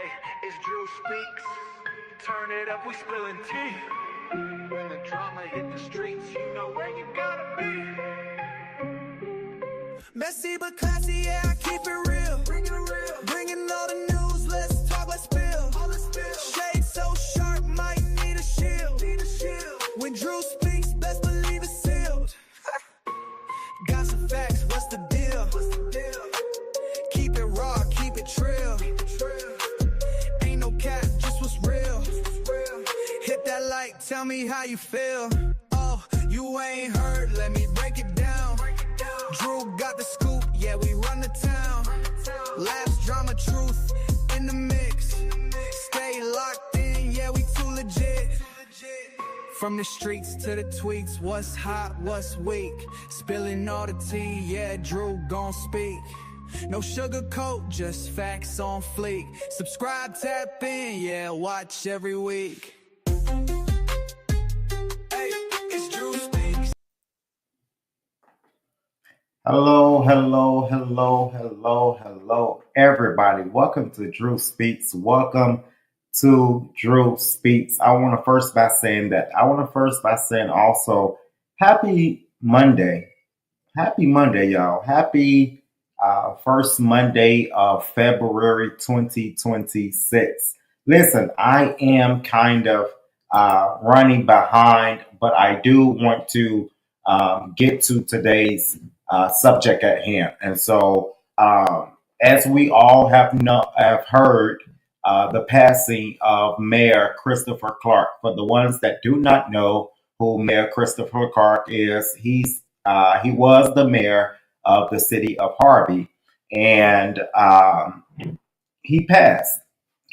Hey, it's Drew Speaks. Turn it up, we spilling tea. When the drama hit the streets, you know where you gotta be. Messy but classy, yeah, I keep it real. Bringing all the news, let's talk, let's spill. Shade so sharp, might need a shield. When Drew speaks, best believe it's sealed. Got some facts, what's the deal? Keep it raw, keep it trill. Ain't no cap, just what's real. Hit that like, tell me how you feel. Oh, you ain't heard, let me break it down. Drew got the scoop, yeah, we run the town. Laughs, drama, truth in the mix. Stay locked in, yeah, we too legit. From the streets to the tweets, what's hot, what's weak. Spilling all the tea, yeah, Drew gon' speak. No sugarcoat, just facts on fleek. Subscribe, tap in, yeah, watch every week. Hey, it's Drew Speaks. Hello, everybody. Welcome to Drew Speaks. Welcome to Drew Speaks. I want to first by saying also happy Monday. Happy Monday, y'all. Happy first Monday of February 2026. Listen, I am kind of running behind, but I do want to get to today's subject at hand. And so, as we all have heard, the passing of Mayor Christopher Clark. For the ones that do not know who Mayor Christopher Clark is, he was the mayor of the city of Harvey, and he passed.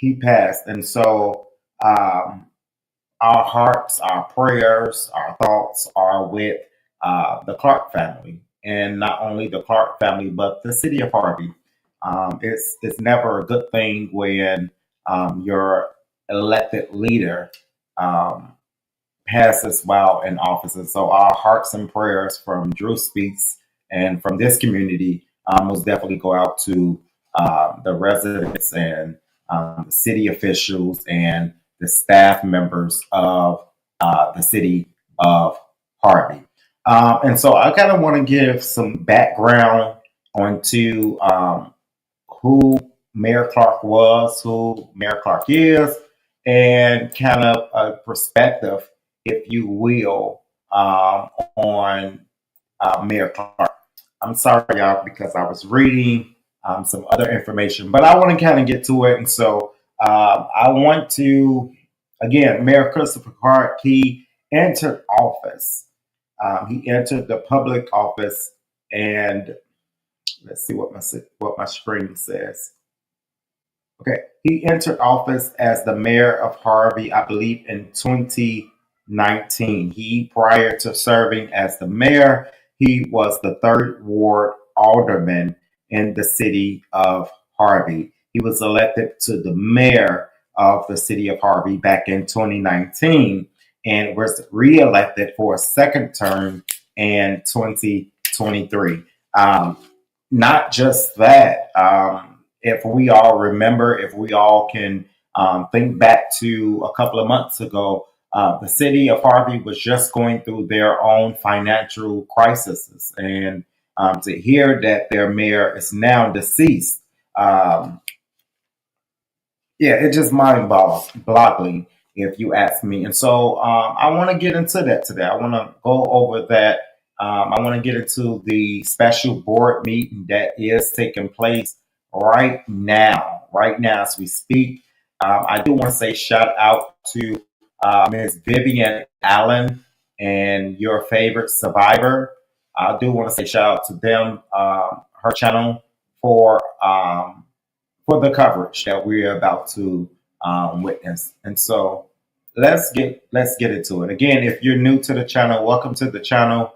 And so, our hearts, our prayers, our thoughts are with the Clark family. And not only the Clark family, but the city of Harvey. It's never a good thing when your elected leader passes while in office. And so our hearts and prayers from Drew Speaks and from this community most definitely go out to the residents and the city officials and the staff members of the city of Harvey. And so I kind of want to give some background onto who Mayor Clark was, who Mayor Clark is, and kind of a perspective, if you will, on Mayor Clark. I'm sorry, y'all, because I was reading some other information, but I want to kind of get to it. And so I want to, again, Mayor Christopher Clark, he entered office. He entered the public office, and let's see what my screen says. Okay, he entered office as the mayor of Harvey, I believe, in 2019. Prior to serving as the mayor, he was the 3rd Ward alderman in the city of Harvey. He was elected to the mayor of the city of Harvey back in 2019. And was reelected for a second term in 2023. Not just that, if we all remember, if we all can think back to a couple of months ago, the city of Harvey was just going through their own financial crises. And to hear that their mayor is now deceased, it's just mind-boggling, if you ask me. And so I want to get into that today. I want to go over that. I want to get into the special board meeting that is taking place right now as we speak. I do want to say shout out to Ms. Vivian Allen and your favorite survivor. I do want to say shout out to them, her channel, for the coverage that we're about to witness. And so let's get into it. Again, if you're new to the channel, welcome to the channel.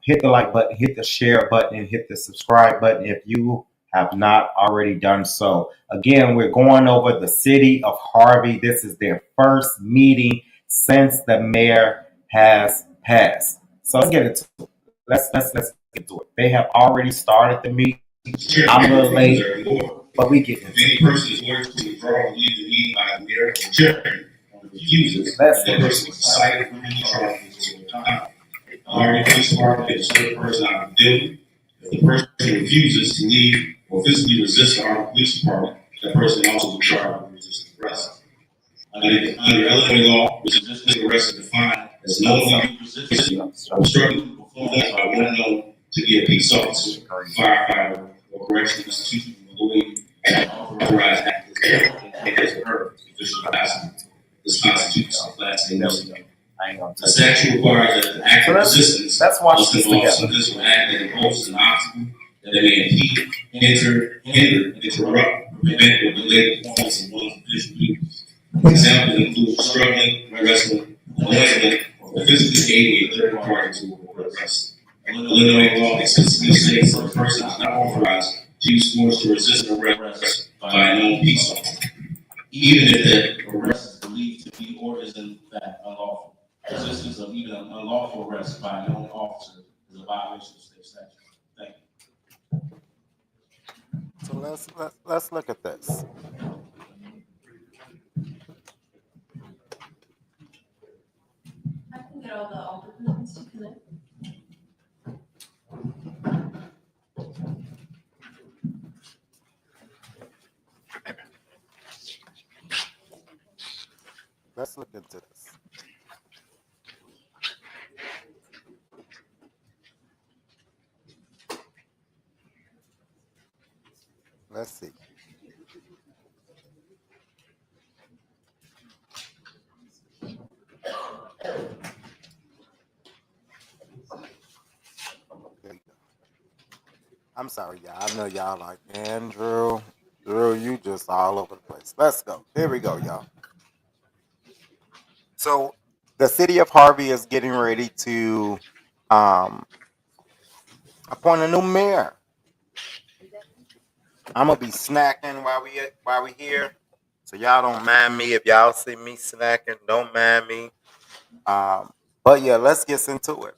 Hit the like button, hit the share button, and hit the subscribe button if you have not already done so. Again, we're going over the city of Harvey. This is their first meeting since the mayor has passed. So let's get into it. Let's get to it. They have already started the meeting. I'm a little late. but we get If into any it. person is ordered to withdraw or leave the meeting by the mayor or chairman or refuses, that person is cited for any charges over time. The Harvey Police Department is the person out of the building. If the person refuses to leave or physically resists the Harvey Police Department, that person also is charged with resisting arrest. Under Illinois law, resisting arrest is defined as knowingly resisting or obstructing the performance by one known to be a peace officer, firefighter, or correctional institution employee, and authorized act in his or her official capacity. This constitutes a class A misdemeanor. The statute requires that the act of resistance let's watch must this involve together. some physical act that imposes an obstacle that may impede, hinder, interrupt, prevent, or delay the performance of one's official duties. Examples include struggling, wrestling, molesting, or physically aiding a third party to report arrest. Illinois law explicitly states that a person is not authorized to use force to resist arrest by a known peace officer, even if that arrest is believed to be or is in fact unlawful. Resistance of even an unlawful arrest by a known officer is a violation of state statute. Thank you. So let's look at this. I can get all the older ones to connect. Let's look into this. Let's see. There you go. I'm sorry, y'all. I know y'all like Andrew. Drew, you just all over the place. Let's go. Here we go, y'all. So the city of Harvey is getting ready to um, appoint a new mayor. I'm gonna be snacking while we here, so y'all don't mind me if y'all see me snacking. Don't mind me. But yeah, let's get into it.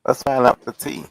Let's find out the tea.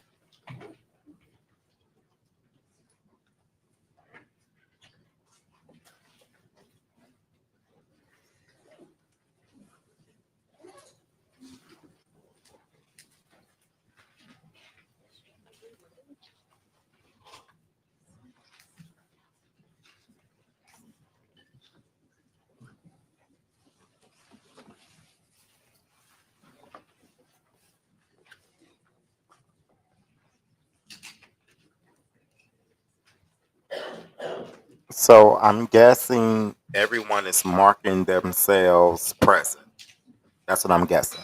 So I'm guessing everyone is marking themselves present. That's what I'm guessing.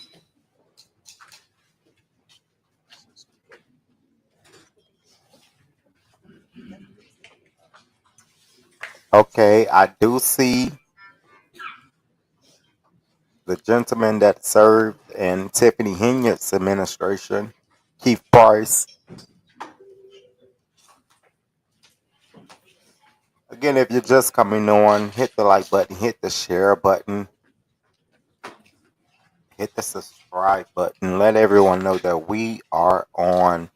Okay, I do see the gentleman that served in Tiffany Henyard's administration, Keith Price. Again, if you're just coming on, hit the like button, hit the share button, hit the subscribe button. Let everyone know that we are on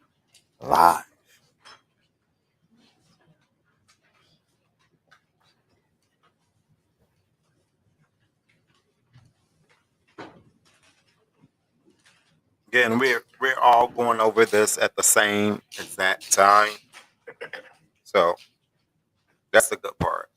live. Again, we're all going over this at the same exact time. So that's the good part.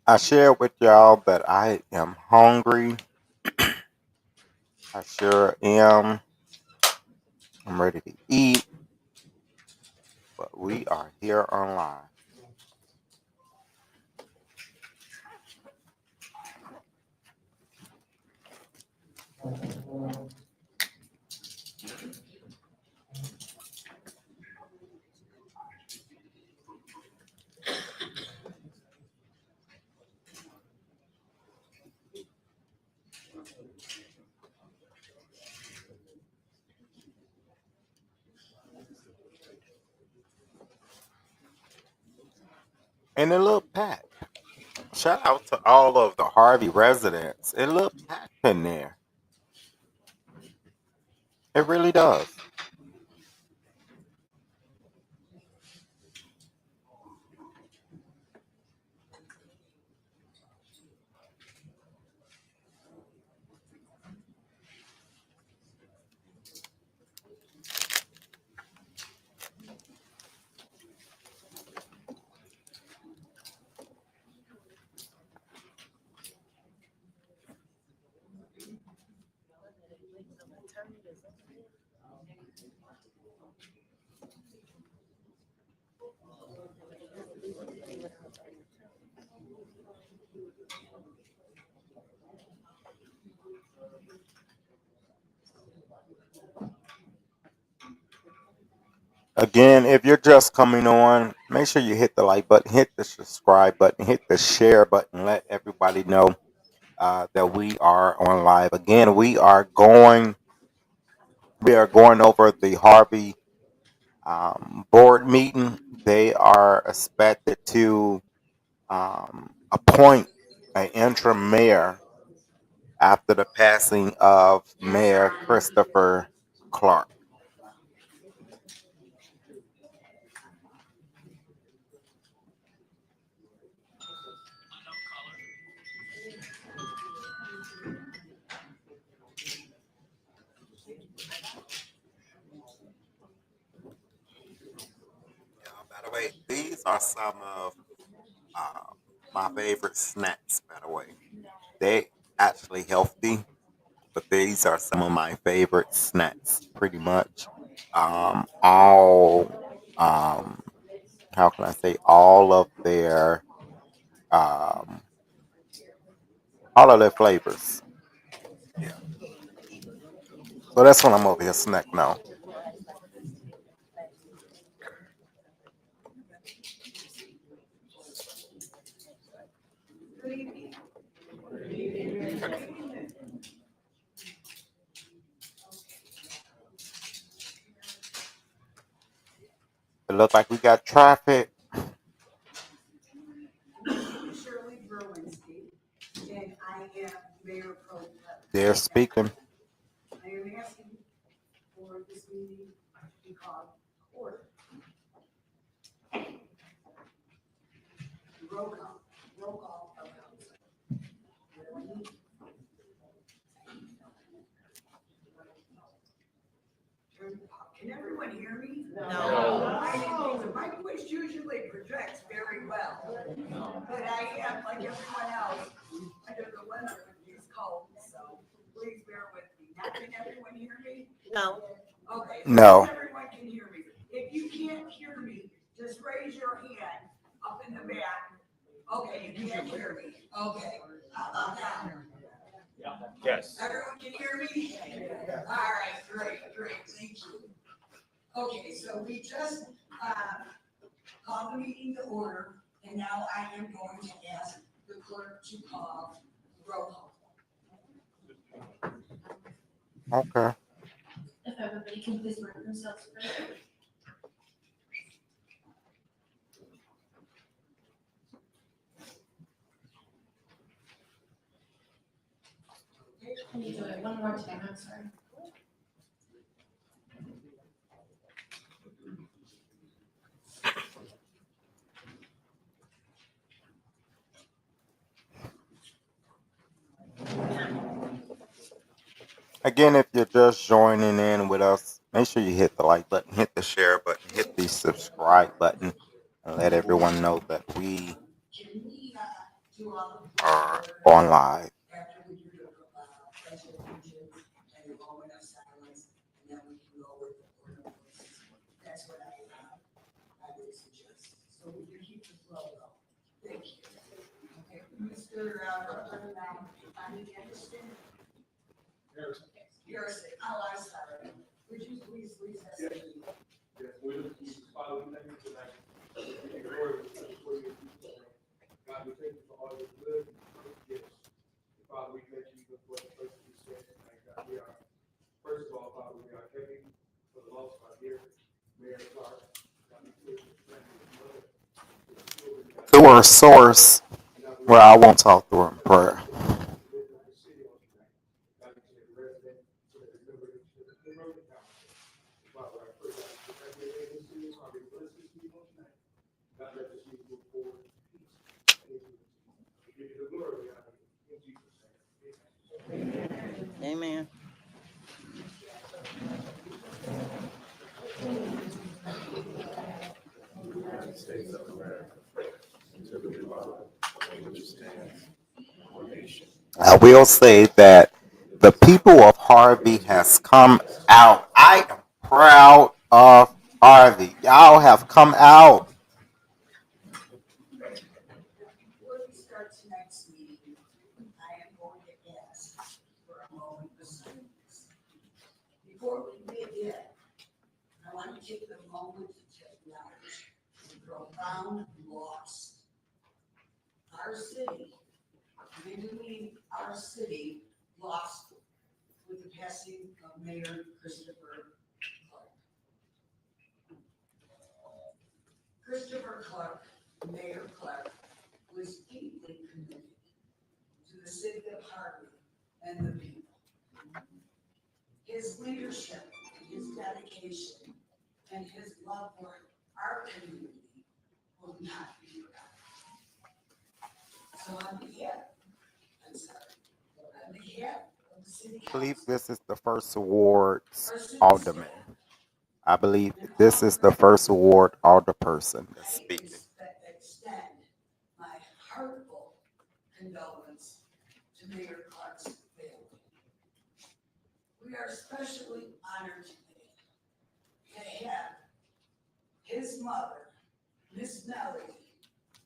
I shared with y'all that I am hungry. I sure am. I'm ready to eat, but we are here online. And it looked packed. Shout out to all of the Harvey residents. It looked packed in there. It really does. Again, if you're just coming on, make sure you hit the like button, hit the subscribe button, hit the share button. Let everybody know that we are on live. Again, we are going over the Harvey board meeting. They are expected to appoint an interim mayor after the passing of Mayor Christopher Clark. By the way, these are some of uh, my favorite snacks. By the way, they actually healthy, but these are some of my favorite snacks. Pretty much, all how can I say um, all of their flavors. Yeah. So that's what I'm over here snack now. It looks like we got traffic. They're speaking. Can everyone hear me? No. My voice usually projects very well, but I am, like everyone else, under the weather with these colds, so please bear with me. Now, can everyone hear me? No. Okay. No. Everyone can hear me. If you can't hear me, just raise your hand up in the back. Okay, you can't hear me. Okay. How about now? Yes. Everyone can hear me? All right, great, thank you. Okay, so we just called the meeting to order, and now I am going to ask the clerk to call roll call. Okay. If everybody can please bring themselves first. Can you do it one more time? I'm sorry. Again, if you're just joining in with us, make sure you hit the like button, hit the share button, hit the subscribe button, and let everyone know that we are on live. After we do the pledge of allegiance and the moment of silence, and then we can go with the word of voices. That's what I would suggest. So we can keep the flow going. Thank you. Okay, Mr. Reverend, Andy Anderson? Harrison. Oh, I'm sorry. Would you please recess? Yes. Yes, Father, we thank you tonight. We give you glory for your people. God, we thank you for all your good and great gifts. Father, we thank you for the person we stand tonight. God, we are, first of all, Father, we are heavy for the loss of our dear Mayor Clark. God, we pray for his family, his mother, his children. God, To our source, where I won't talk through in prayer. Amen. I will say that the people of Harvey has come out. I am proud of Harvey. Y'all have come out. Before we start tonight's meeting, I am going to ask for a moment of silence. Before we begin, I want to take a moment to acknowledge the profound loss our city, literally our city, lost with the passing of Mayor Christopher Clark. Christopher Clark, Mayor Clark, was deeply committed to the city of Harvey and the people. His leadership, his dedication, and his love for our community will not be forgotten. So on behalf of the city I believe council, this is the first awards our city alderman. staff, I believe this is the first award alderperson that's I speaking. extend my heartfelt condolence to Mayor Clark's family. We are especially honored today to have his mother, Miss Melody,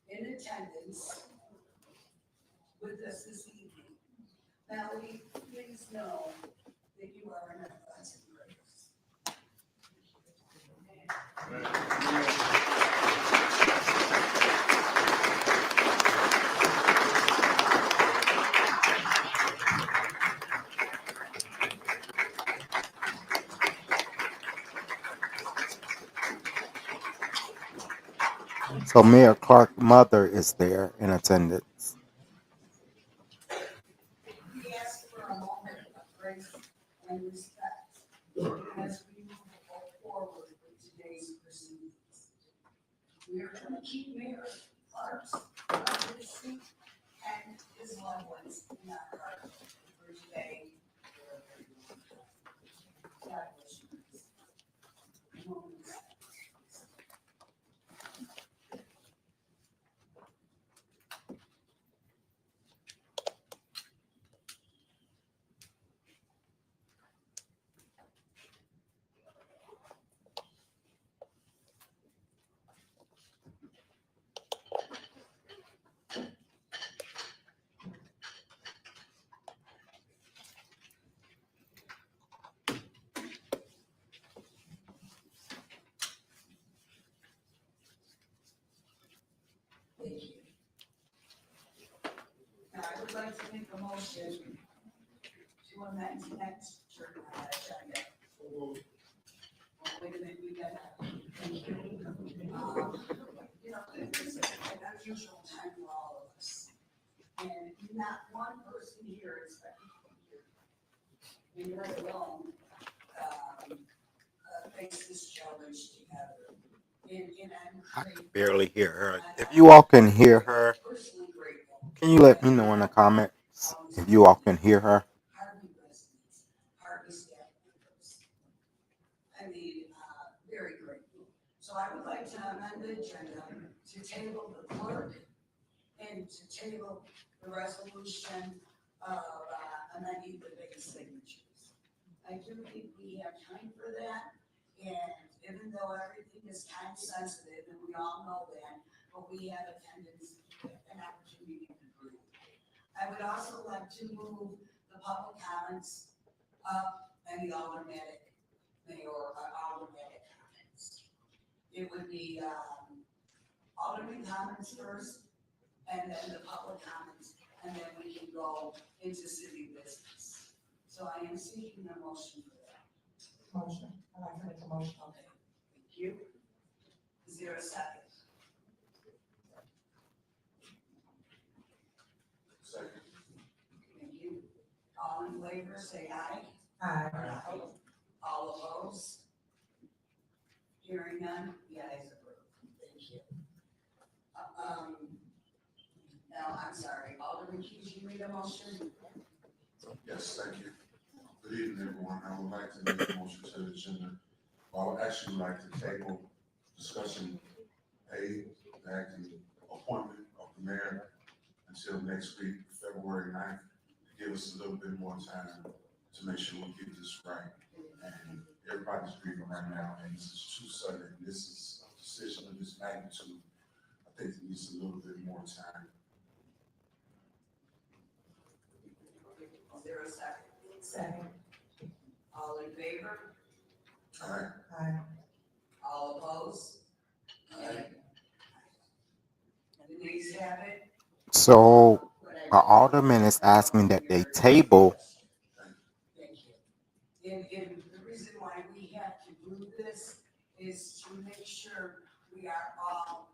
in attendance with us this evening. Melody, please know that you are in our thoughts and prayers. So Mayor Clark's mother is there in attendance. We ask for a moment of grace and respect as we move forward with today's proceedings. We are going to keep Mayor Clark's legacy and his loved ones in our heart for today. God bless you. A moment of silence. Thank you. Now, I would like to make a motion to amend tonight's agenda. Oh, wait a minute, we got that. Thank you. You know, this is an unusual time for all of us. And not one person here is here. And you're alone, face this challenge together. And I I'm could barely hear her. If you all can hear her, personally grateful. can you let me know in the comments if you all can hear her? Harvey residents, Harvey staff members. Very grateful. So I would like to amend the agenda to table the clerk and second to table the resolution of amending the biggest signatures. I do think we have time for that, and even though everything is time sensitive, and we all know that, but we have an opportunity to breathe. I would also like to move the public comments up and the automatic comments. It would be, alderman comments first, and then the public comments, and then we can go into city business. So I am seeking a motion for that. Motion. I'd like to make a motion. Okay, thank you. Is there a second? Second. Thank you. All in favor, say aye. Aye. All opposed? Hearing none, the ayes approved. Thank you. Now, I'm sorry, Alderman Keys, you read a motion? Yes, thank you. Good evening, everyone. I would like to make a motion to the agenda. I would actually like to table discussion A, the acting appointment of the mayor until next week, February 9th, to give us a little bit more time to make sure we get this right. And everybody's grieving right now, and this is too sudden. This is a decision of this magnitude. I think it needs a little bit more time. Is there a second? Second. All in favor? All right. Aye. All opposed? Aye. The nays have it. So our alderman is asking that they table. Thank you. And the reason why we have to do this is to make sure we are all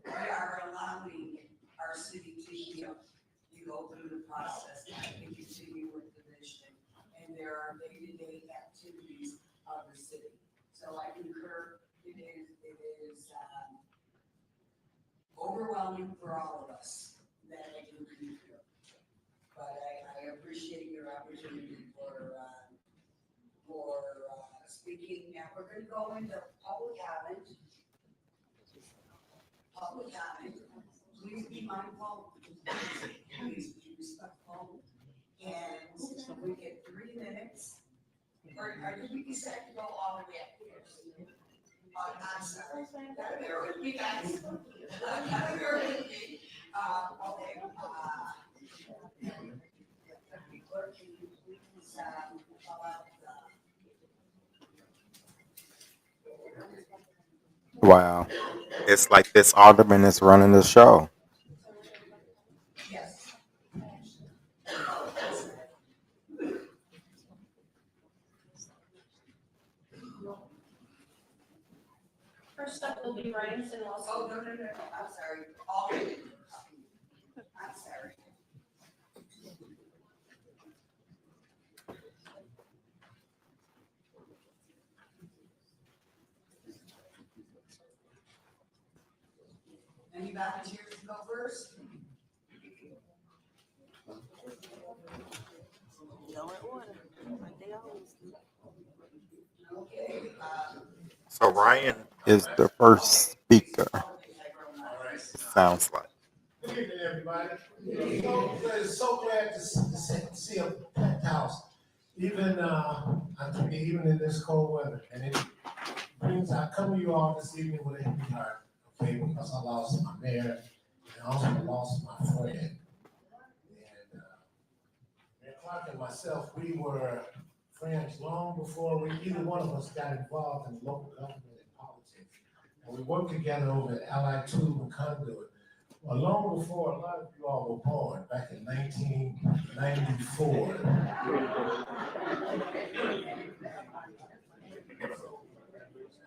we are allowing our city to heal. You go through the process and continue with the vision. And there are day-to-day activities of the city. So I concur, it is overwhelming for all of us that I do concur. But I appreciate your opportunity for speaking. Now, we're gonna go into public comment. Public comment, please be mindful, please be respectful, and we get 3 minutes. Or did we decide to go all the way up here? I'm sorry, gotta bear with me, guys. Gotta bear with me. Okay, clerk, can you please, call out Wow. It's like this alderman is running the show. yes. First up will be Ryan Sinwell. Oh, no, I'm sorry. All I'm sorry. Any volunteers to go first? Okay, So Ryan is the first speaker. Sounds like. Good evening, everybody. So glad to see a packed house, even even in this cold weather. And it brings, I come to you all this evening with a heavy heart, okay, because I lost my mayor and also lost my friend. And Mayor Clark and myself, we were friends long before either one of us got involved in local government and politics. And we worked together over at Allied Tube and Conduit. Well, long before a lot of you all were born, back in 1994. I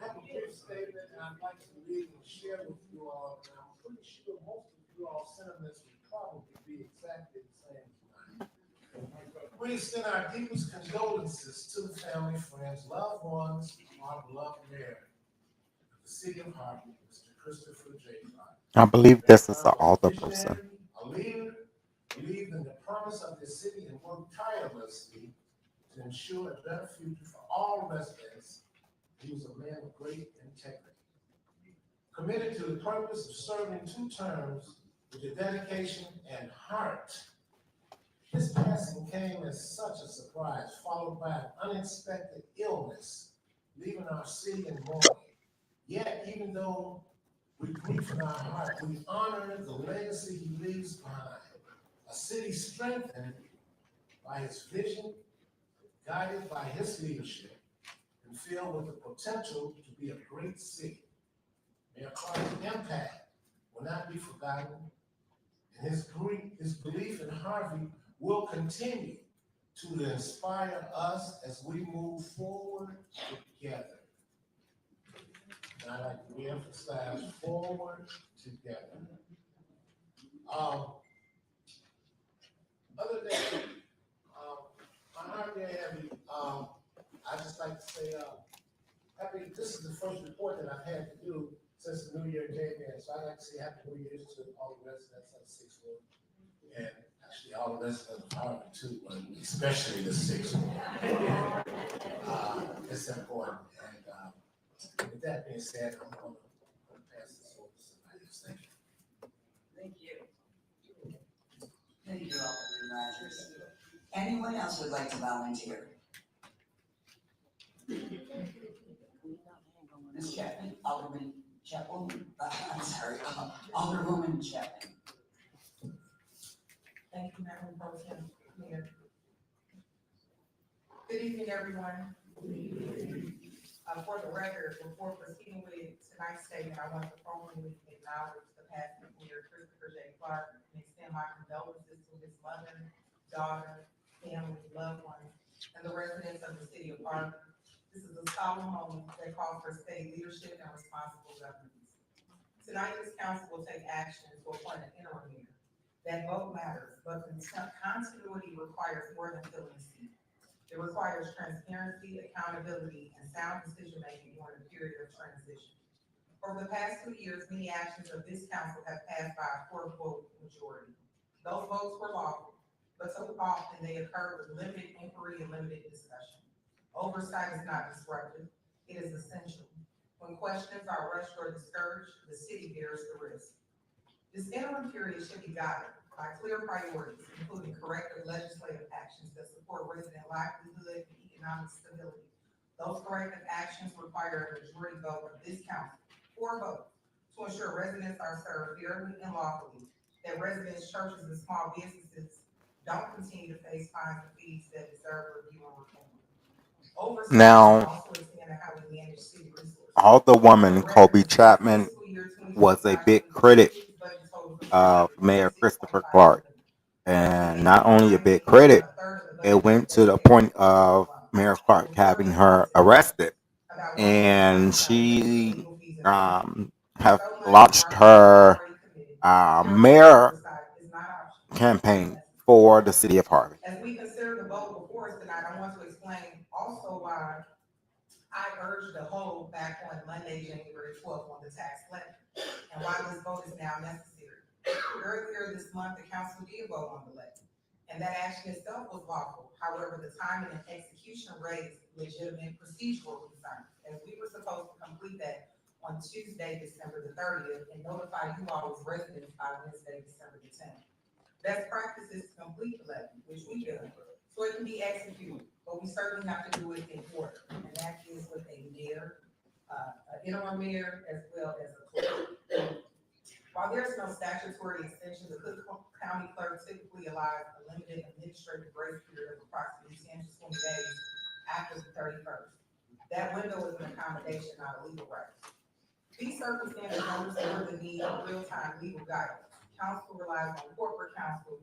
have a brief statement and I'd like to read and share with you all, and I'm pretty sure most of you all sentiments would probably be exactly the same tonight. We extend our deepest condolences to the family, friends, loved ones, our beloved mayor of the City of Harvey, Mr. Christopher J. Clark. I believe this is an alder person. A leader, believed in the promise of the city and worked tirelessly to ensure a better future for all residents. He was a man of great integrity. committed to the purpose of serving 2 terms with the dedication and heart. His passing came as such a surprise, followed by an unexpected illness, leaving our city in mourning. Yet, even though we grieve in our heart, we honor the legacy he leaves behind. A city strengthened by his vision, guided by his leadership, and filled with the potential to be a great city. Mayor Clark's impact will not be forgotten, and his belief in Harvey will continue to inspire us as we move forward together. And I like to reemphasize forward together. Other than my heart very heavy, I just like to say this is the first report that I've had to do since the New Year came in. So I'd like to say Happy New Year to all the residents of the 6th Ward. And actually all the residents of Harvard too, but especially the 6th Ward. It's important. And with that being said, I'm going to pass this over to somebody else. Thank you. Thank you. Thank you, Alderman Rogers. Anyone else would like to volunteer? Ms. Chapman, Alderman Chapman, I'm sorry, Alderwoman Chapman. Thank you, Madam Pro Tem Mayor. Good evening, everyone. For the record, before proceeding with tonight's statement, I want to formally acknowledge the passing of Mayor Christopher J. Clark and extend my condolences to his mother, daughter, family, loved ones, and the residents of the city of Harvey. This is a solemn moment that calls for state leadership and responsible governance. Tonight, this council will take action to appoint an interim mayor. That vote matters, but continuity requires more than filling a seat. It requires transparency, accountability, and sound decision-making during a period of transition. Over the past 2 years, many actions of this council have passed by a 4-vote majority. Those votes were lawful, but so often they occurred with limited inquiry and limited discussion. Oversight is not disruptive, it is essential. When questions are rushed or discouraged, the city bears the risk. This interim period should be guided by clear priorities, including corrective legislative actions that support resident livelihood and economic stability. Those corrective actions require a majority vote of this council, 4 votes, to ensure residents are served fairly and lawfully, that residents, churches, and small businesses don't continue to face fines and fees that deserve review and reform. Oversight Now, also extend to how we manage city resources. Alderwoman Kobe Chapman was a big critic of Mayor Christopher Clark. And not only a big critic, it went to the point of Mayor Clark having her arrested. And she have launched her mayor campaign for the city of Harvey. As we consider the vote before us tonight, I want to explain also why I urged the hold back on Monday, January 12th on the tax levy, and why this vote is now necessary. Earlier this month, the council did vote on the levy, and that action itself was lawful. However, the timing and execution raised legitimate procedural concerns, as we were supposed to complete that on Tuesday, December the 30th, and notify you all as residents by Wednesday, December the 10th. Best practice is to complete the levy, which we did, so it can be executed, but we certainly have to do it in order, and that is with a mayor, an interim mayor, as well as a clerk. While there's no statutory extension, the Cook County Clerk typically allows a limited administrative grace period of approximately 10 to 20 days after the 31st. That window is an accommodation, not a legal right. These circumstances underscore the need of real-time legal guidance. Council relies on corporate counsel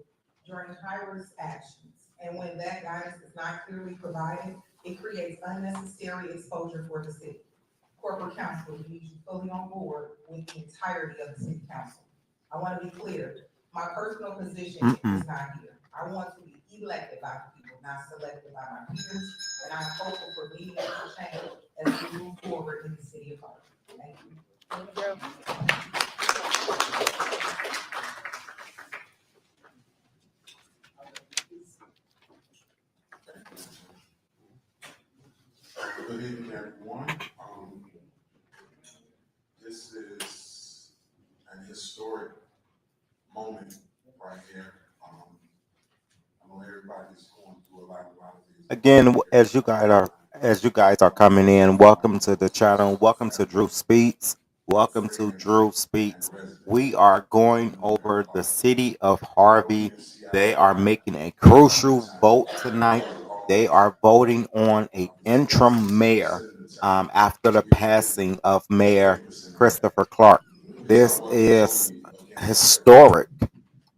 during high-risk actions, and when that guidance is not clearly provided, it creates unnecessary exposure for the city. Corporate counsel needs you fully on board with the entirety of the city council. I want to be clear, my personal position is not here. I want to be elected by the people, not selected by my peers, and I'm hopeful for meaningful change as we move forward in the city of Harvey. Thank you. Good evening, everyone. This is historic moment right here. I know everybody's going through a lot of things. Again, as you guys are coming in, welcome to the channel. Welcome to Drew Speaks. Welcome to Drew Speaks. We are going over the city of Harvey. They are making a crucial vote tonight. They are voting on an interim mayor after the passing of Mayor Christopher Clark. This is historic.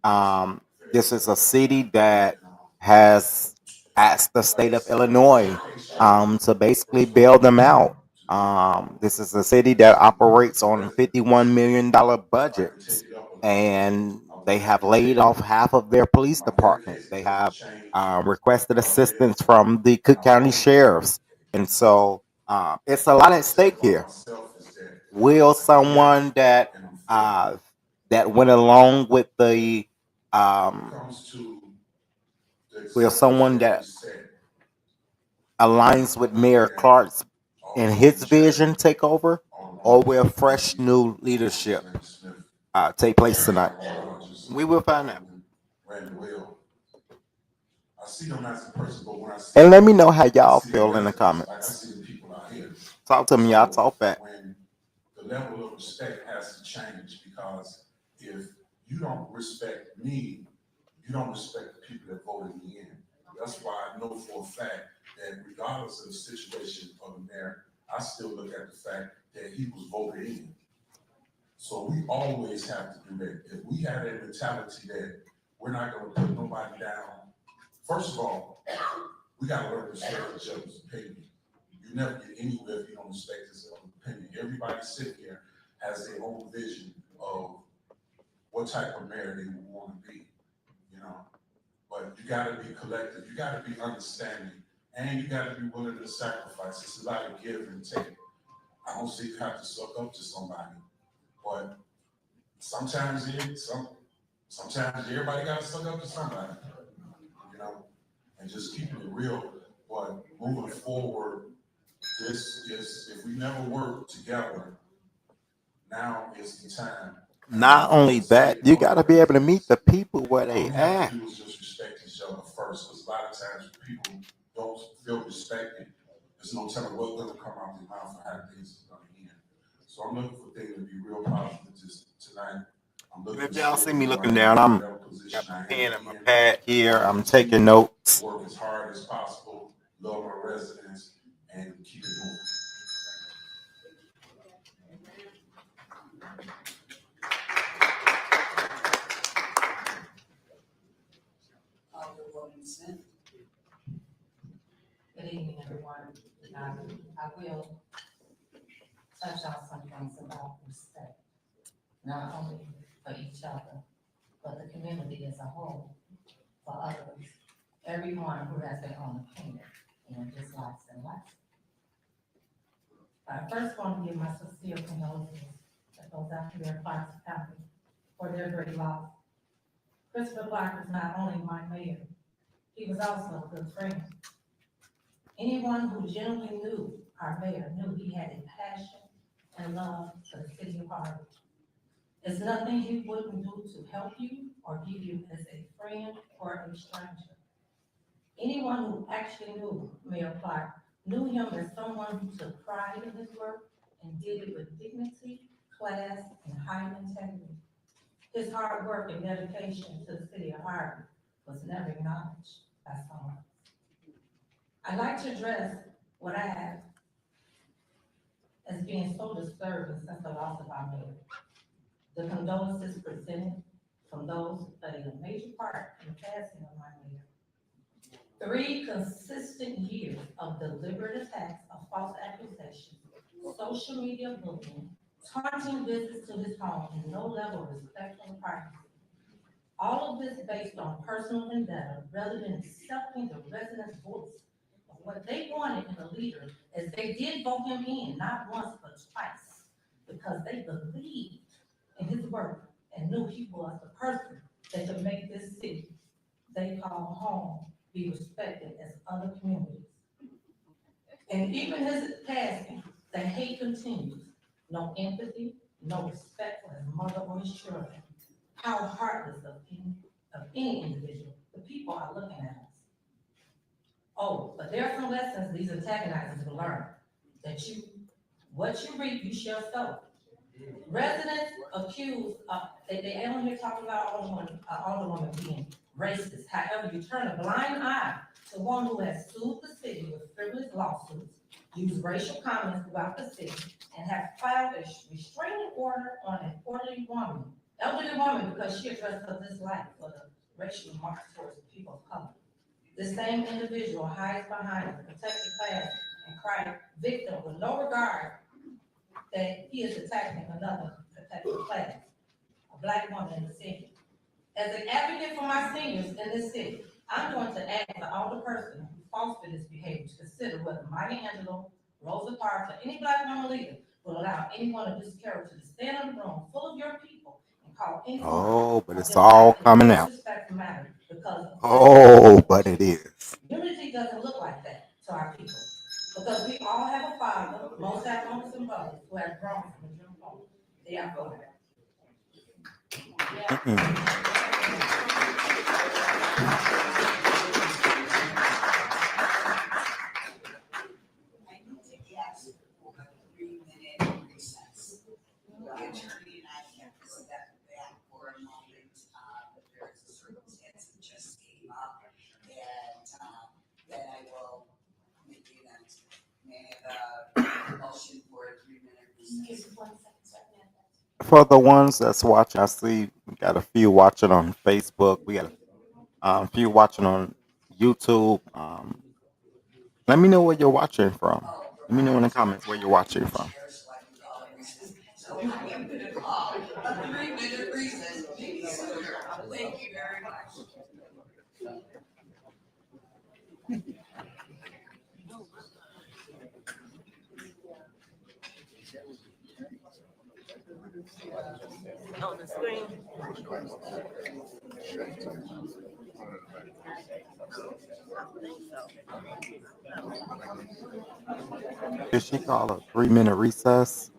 Um, this is a city that has asked the state of Illinois to basically bail them out. This is a city that operates on $51 million budgets, and they have laid off half of their police department. They have requested assistance from the Cook County sheriffs, and so it's a lot at stake here. Will someone uh, that went along with the um, will someone that aligns with Mayor Clark's and his vision take over, or will fresh new leadership take place tonight? We will find out. I see them as a person, but when I see And let me know how y'all see feel them in the residents, I comments. see the people out here. Talk to me, y'all. Talk back. When the level of respect has to change, because if you don't respect me, you don't respect the people that voted me in. That's why I know for a fact that regardless of the situation of the mayor, I still look at the fact that he was voted in. So we always have to do that. If we have that mentality that we're not gonna put nobody down, first of all, we gotta learn to respect each other's opinion. You never get anywhere if you don't respect each other's opinion. Everybody sitting here has their own vision of what type of mayor they want to be, you know. But you gotta be collective, you gotta be understanding, and you gotta be willing to sacrifice. It's a lot of give and take. I don't say you have to suck up to somebody, but sometimes sometimes everybody gotta suck up to somebody, you know, and just keeping it real. But moving forward, this is, if we never work together, now is the time. Not only that, you got to be able to meet the people where All they we have at. to do is just respect each other first, because a lot of times people don't feel respected. There's no telling what's gonna come out their mouth or how things are gonna end. So I'm looking for things to be real positive tonight. I'm And looking if for y'all see me right looking now, down, I'm whatever got position my I am pen and my in. pad here. I'm taking notes. Work as hard as possible, love my residents, and keep it moving. Alderwoman Smith. Good evening, everyone. I will touch on some things about respect, not only for each other, but the community as a whole, for others, everyone who has their own opinion and dislikes and likes. I first want to give my sincere condolences that goes out to their Clark's family for their great loss. Christopher Clark was not only my mayor, he was also a good friend. Anyone who genuinely knew our mayor knew he had a passion and love for the city of Harvey. There's nothing he wouldn't do to help you or give you as a friend or a stranger. Anyone who actually knew Mayor Clark knew him as someone who took pride in his work and did it with dignity, class, and high integrity. His hard work and dedication to the city of Harvey was never acknowledged by someone. I'd like to address what I have as being so disturbing since the loss of our mayor. The condolences presented from those who played a major part in the passing of my mayor. 3 consistent years of deliberate attacks of false accusations, social media bullying, taunting visits to his home, and no level of respect or privacy. All of this based on personal vendetta rather than accepting the residents' voice of what they wanted in a leader, as they did vote him in, not once but twice, because they believed in his work and knew he was the person that could make this city they call home be respected as other communities. And even his passing, the hate continues. No empathy, no respect for his mother or his children. How heartless of any individual. The people are looking at us. Oh, but there are some lessons these antagonizers will learn. That what you reap, you shall sow. Residents accused, they only talk about Alderwoman being racist. However, you turn a blind eye to one who has sued the city with frivolous lawsuits, used racial comments throughout the city, and have filed a restraining order on an elderly woman because she addressed her dislike for the racial remarks towards the people of color. This same individual hides behind a protected class and cries victim with no regard that he is attacking another protected class, a black woman in the city. As an advocate for my seniors in this city, I'm going to ask the older person who fostered this behavior to consider whether Maya Angelou, Rosa Parks, or any black woman leader will allow anyone of this character to stand in a room full of your people and call anyone Oh, but of it's your all life in coming a out. disrespectful manner because of Oh, but it is. unity doesn't look like that to our people. Because we all have a father, most have uncles and brothers who have grown from a Jim home. They are black. Mm-mm. I need to ask for a 3-minute recess. The attorney and I have to step back for a moment, but there's a circumstance that just came up, and then I will make the announcement. May I have a motion for a 3-minute recess? For the ones that's watching, I see we got a few watching on Facebook. We got a few watching on YouTube. Let me know where you're watching from. Let me know in the comments where you're watching from. So I am gonna call a 3-minute recess, maybe sooner. Thank you very much. On the screen. Did she call a 3-minute recess?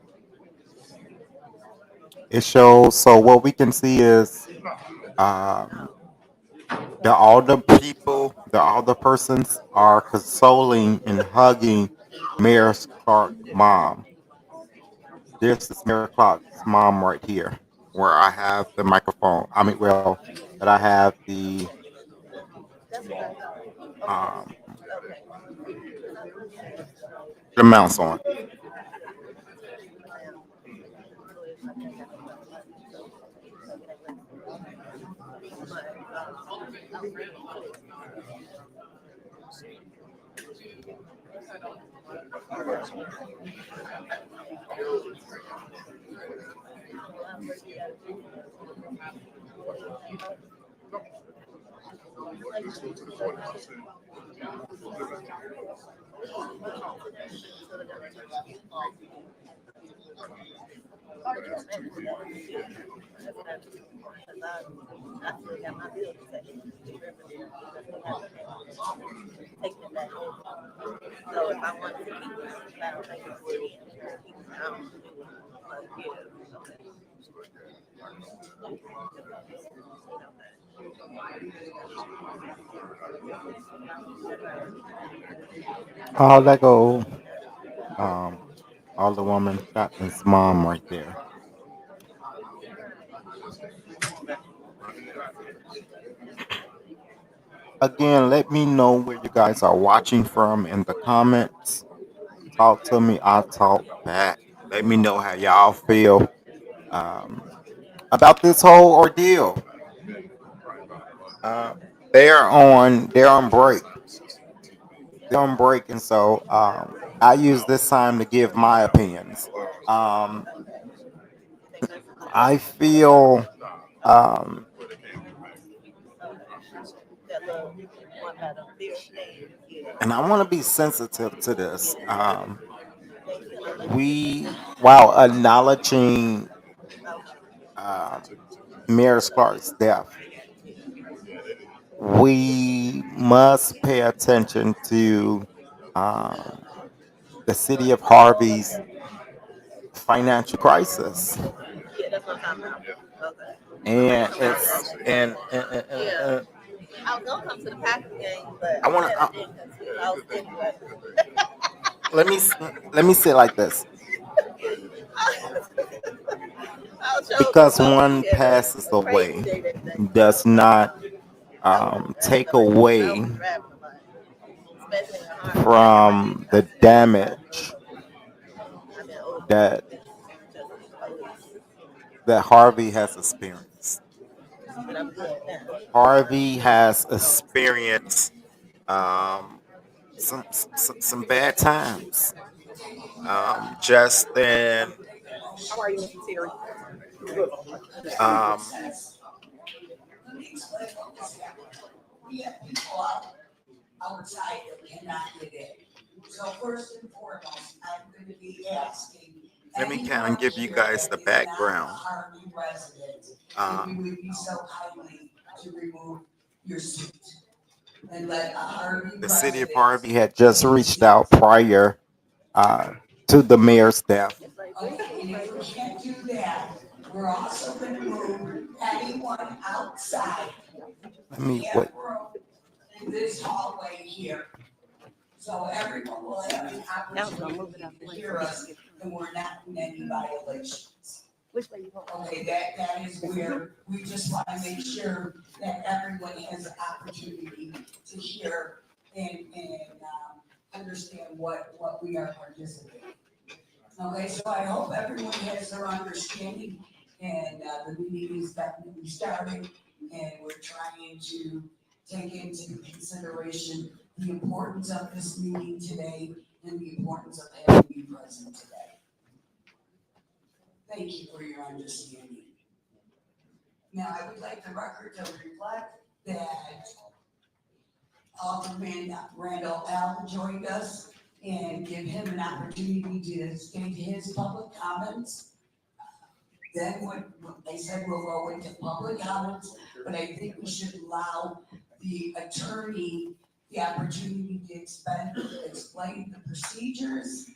It shows. So what we can see is um, the older persons are consoling and hugging Mayor Clark's mom. This is Mayor Clark's mom right here, where I have the microphone. I mean, well, that I have um, the mouse on. So if I want to keep it, I don't think it's really I don't do it. But yeah, okay. Oh, let go. Um, all the woman Scotland's mom right there. Again, let me know where you guys are watching from in the comments. Talk to me. I'll talk back. Let me know how y'all feel um, about this whole ordeal. Uh, they're on break. They're on break, and so I use this time to give my opinions. Um, I feel, um, and I want to be sensitive to this. While acknowledging um, Mayor Clark's death, we must pay attention to um, the city of Harvey's financial crisis, Yeah, that's what I'm talking about. Okay. and it's Yeah. I was gonna come to the Packers game, but I I'm want glad I to didn't come to the house anyway. let me say it like this: I chose to because go. one We had passes a crazy away day that day. does not I wasn't driving take nobody. I away wasn't driving nobody. Especially in Harvey. from the damage I've been over that this just police. Harvey has experienced. But I'm good now. Harvey has experienced um, some bad times. Just in How are you, Mr. Terry? um, Let me explain what was happening. We have people outside that cannot get in. So first and foremost, I'm going to be asking. let me kind of give you guys the background. Harvey resident, if Um, you would be so kindly to remove your suit and let a Harvey the city of resident. Harvey had just reached out prior uh, to the mayor's death. Okay, and if we can't do that, we're also going to move anyone outside. Let me We wait. have room in this hallway here. So everyone will have an opportunity to hear us, and we're not in any violations. Which way you going? Okay, that is where we just want to make sure that everyone has an opportunity to hear and understand what we are participating. Okay, so I hope everyone has their understanding, and the meeting is definitely starting, and we're trying to take into consideration the importance of this meeting today and the importance of having you present today. Thank you for your understanding. Now, I would like the record to reflect that Alderman Randall L. joined us and give him an opportunity to state his public comments. Then what they said, we'll go into public comments, but I think we should allow the attorney the opportunity to explain the procedures,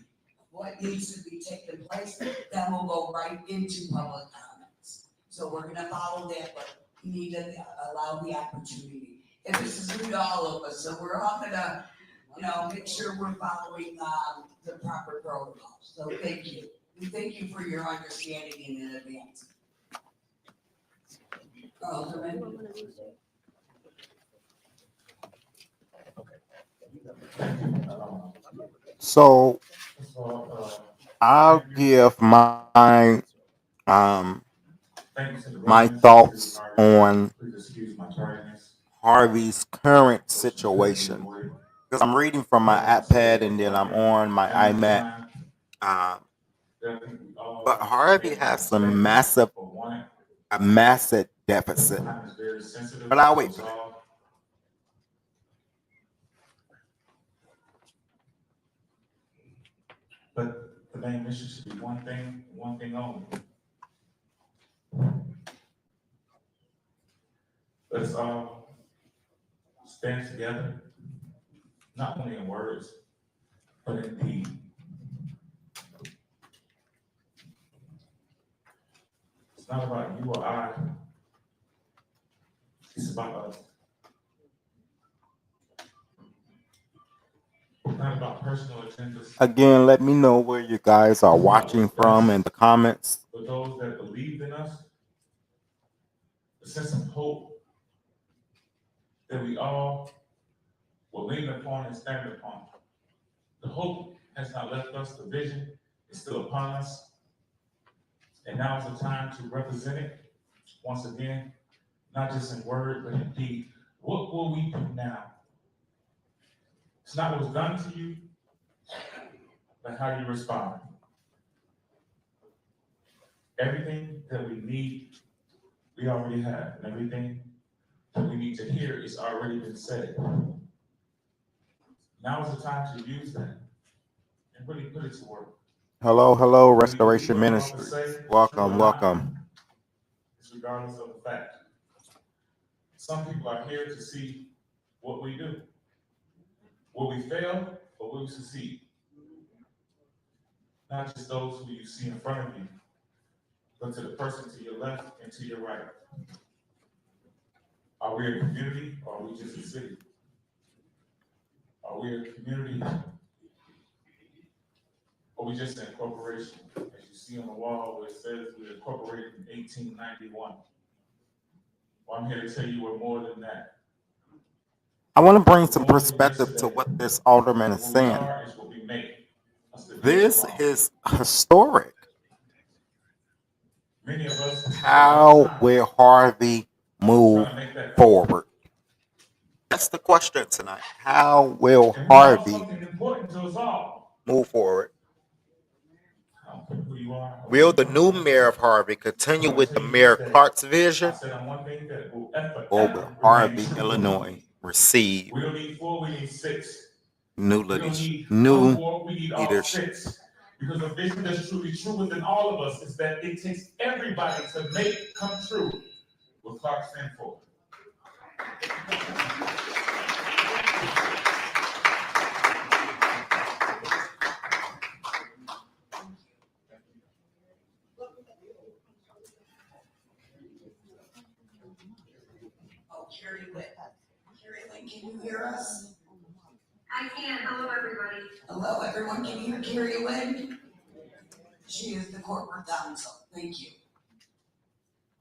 what needs to be taken place, then we'll go right into public comments. So we're gonna follow that, but we need to allow the opportunity. And this is new to all of us, so we're all gonna, make sure we're following, the proper protocol. So thank you. We thank you for your understanding in advance. Alderman. So I'll give um, my thoughts on Harvey's current situation, because I'm reading from my iPad and then I'm on my iMac. But Harvey has a massive deficit. But I'll wait for that. But the main mission should be one thing only. Let's all stand together, not only in words, but in deed. It's not about you or I, it's about us. It's not about personal agendas. Again, let me know where you guys are watching from in the comments. For those that believe in us, a sense of hope that we all will lean upon and stand upon. The hope has not left us, the vision is still upon us. And now is the time to represent it once again, not just in word, but in deed. What will we do now? It's not what was done to you, but how you respond. Everything that we need, we already have. And everything that we need to hear is already been said. Now is the time to use that and really put it to work. Hello, Restoration Ministries. Welcome. It's regardless of the fact. Some people are here to see what we do. Will we fail or will we succeed? not just those who you see in front of you, but to the person to your left and to your right. Are we a community or are we just a city? Are we a community or are we just an corporation? As you see on the wall where it says we were incorporated in 1891. Well, I'm here to tell you we're more than that. I want to bring some perspective to what this alderman is saying. What we are is what we make. This is historic. Many of us How will Harvey move forward? That's the question tonight. How will Harvey move forward? Will the new mayor of Harvey continue with the Mayor Clark's vision? Or will Harvey, Illinois receive new leadership? Because the vision that's truly true within all of us is that it takes everybody to make come true what Clark stands for. Oh, Carrie Witt. Carrie Witt, can you hear us? I can. Hello, everybody. Hello, everyone. Can you hear Carrie Witt? She is the corporate counsel. Thank you.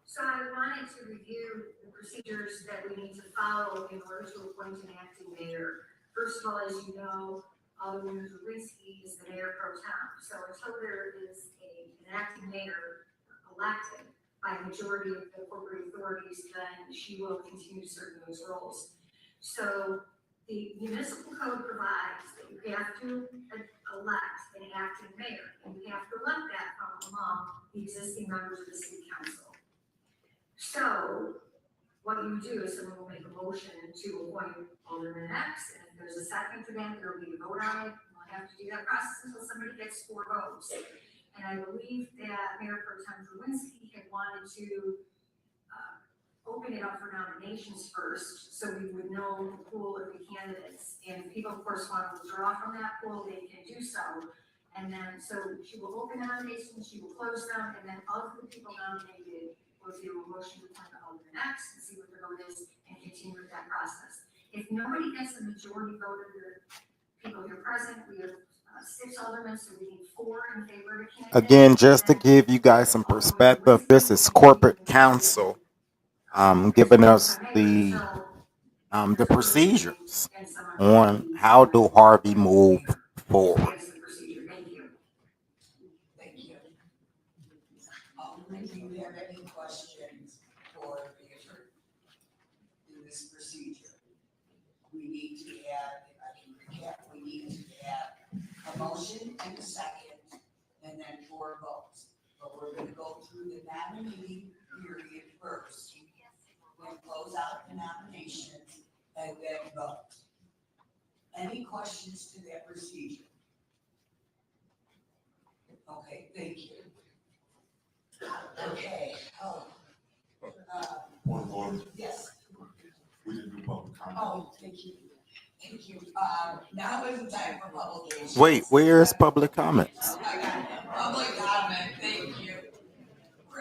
So I wanted to review the procedures that we need to follow in order to appoint an acting mayor. First of all, as you know, Alderman Zawinski is the mayor pro tem. So until there is an acting mayor elected by a majority of the corporate authorities, then she will continue to serve those roles. So the municipal code provides that you have to elect an acting mayor, and you have to elect that from among the existing members of the city council. So what you do is someone will make a motion to appoint Alderman X, and if there's a second to that, there will be a vote on it. We'll have to do that process until somebody gets 4 votes. And I believe that Mayor Pro Tem Zawinski had wanted to open it up for nominations first, so we would know the pool of the candidates. And if people, of course, want to withdraw from that pool, they can do so. And then, so she will open nominations, she will close them, and then of the people nominated, we'll do a motion to appoint the Alderman X and see what the vote is and continue with that process. If nobody gets a majority vote of the people here present, we have 6 aldermen, so we need 4 in favor of the candidate. Again, just to give you guys some perspective, this is corporate counsel giving us the procedures on how do Harvey move forward. Thank you. Thank you. Do you have any questions for the attorney in this procedure? We need to add, I can recap, we need to add a motion and a second, and then 4 votes. But we're gonna go through the nominating period first, then close out the nominations, and then vote. Any questions to that procedure? Okay, thank you. Okay, yes. We didn't do public comment. Oh, thank you. Thank you. Now is the time for publication. Wait, where's public comments? Oh my God, public comment, thank you.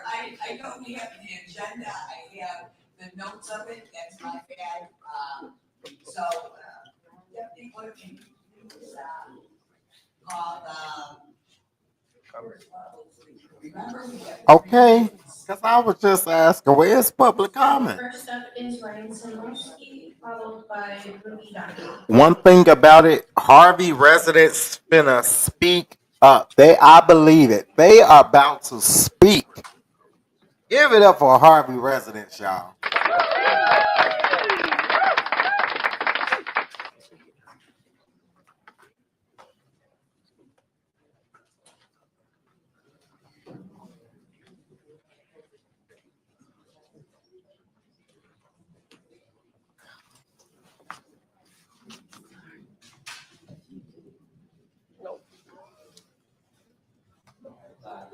I don't have the agenda, I have the notes of it, that's my bad. Deputy Clerk, can you please, call remember we have. Okay, because I was just asking, where's public comment? First up is Ryan Simonsky, followed by Ruby Duncan. One thing about it, Harvey residents finna speak up. I believe it. They are about to speak. Give it up for Harvey residents, y'all.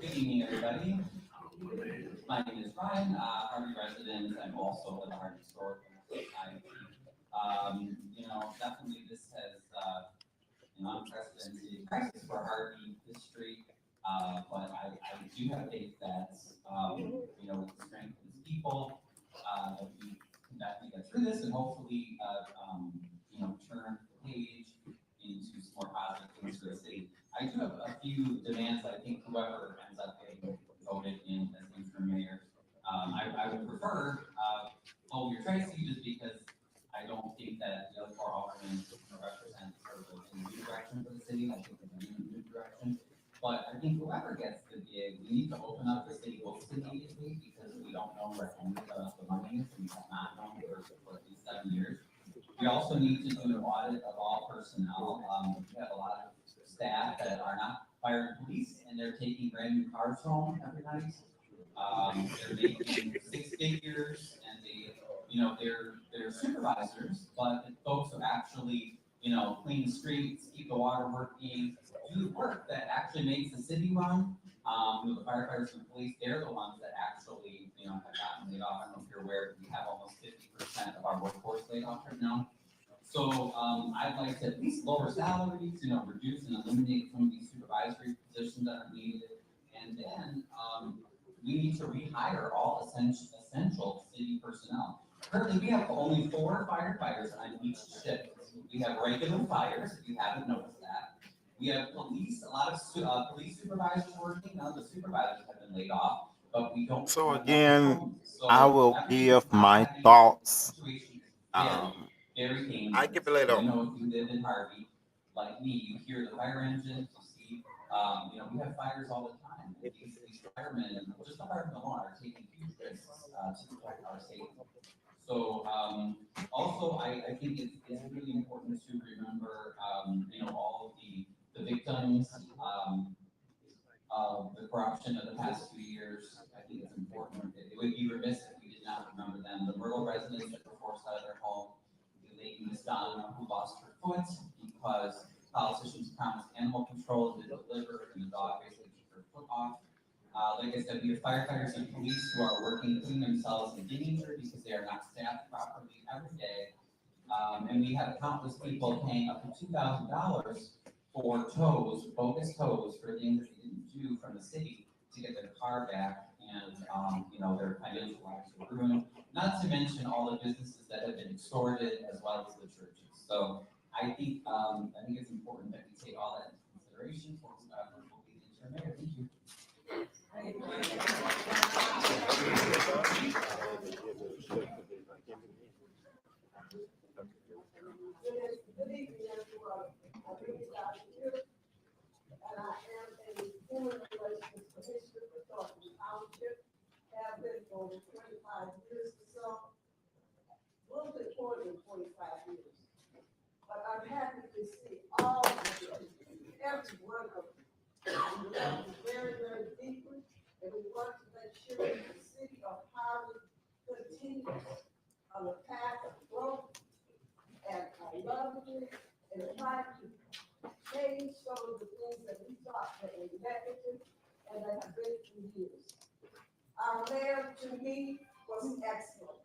Good evening, everybody. My name is Ryan, Harvey resident. I'm also with the Harvey Historical Society. Definitely this has, unprecedented crisis for Harvey history. But I do have faith that, you know, with the strength of his people, that we can definitely get through this and hopefully, you know, turn the page into some more positive things for the city. I do have a few demands that I think whoever ends up getting voted in as interim mayor, I would prefer, Colby Tracy, just because I don't think that the other four aldermen represent sort of a new direction for the city. I think it's a new direction. But I think whoever gets the gig, we need to open up the city books immediately because we don't know where any of the money is, and we have not known for at least 7 years. We also need to do an audit of all personnel. We have a lot of staff that are not fire and police, and they're taking brand new cars home every night. They're making 6 figures, and they, you know, they're supervisors, but the folks who actually, you know, clean the streets, keep the water working, do the work that actually makes the city run. You know, the firefighters and the police, they're the ones that actually, you know, have gotten laid off. I don't know if you're aware, but we have almost 50% of our workforce laid off right now. So I'd like to at least lower salaries, you know, reduce and eliminate some of these supervisory positions that are needed. And then we need to rehire all essential city personnel. Currently, we have only 4 firefighters on each shift. We have regular fires, if you haven't noticed that. We have police, a lot of police supervisors working. None of the supervisors have been laid off, but we don't. So again, I will give my thoughts. I give it later. You know, if you live in Harvey, like me, you hear the fire engines, you see, you know, we have fires all the time. And these firemen, and just the firemen alone, are taking huge risks to protect our safety. So also, I think it's really important to remember, you know, all of the victims of the corruption of the past few years. I think it's important. It would be remiss if we did not remember them. The rural residents that were forced out of their home, the lady Miss Donna who lost her foot because politicians promised animal control and didn't deliver, and the dog basically took her foot off. Like I said, we have firefighters and police who are working clean themselves in danger because they are not staffed properly every day. And we have countless people paying up to $2,000 for tows, bogus tows, for things that they didn't do from the city to get their car back, and you know, their financial lives were ruined. Not to mention all the businesses that have been extorted, as well as the churches. So I think it's important that we take all that into consideration for whoever will be the interim mayor. Thank you. And I am a human relations commissioner for Thornton Township, have been for over 25 years or so, a little bit more than 25 years. But I'm happy to see all of them, every one of them. We love you very, very deeply, and we want to make sure that the city of Harvey continues on the path of growth and loving and trying to change some of the things that we thought that were negative and that have been for years. Our mayor, to me, was excellent.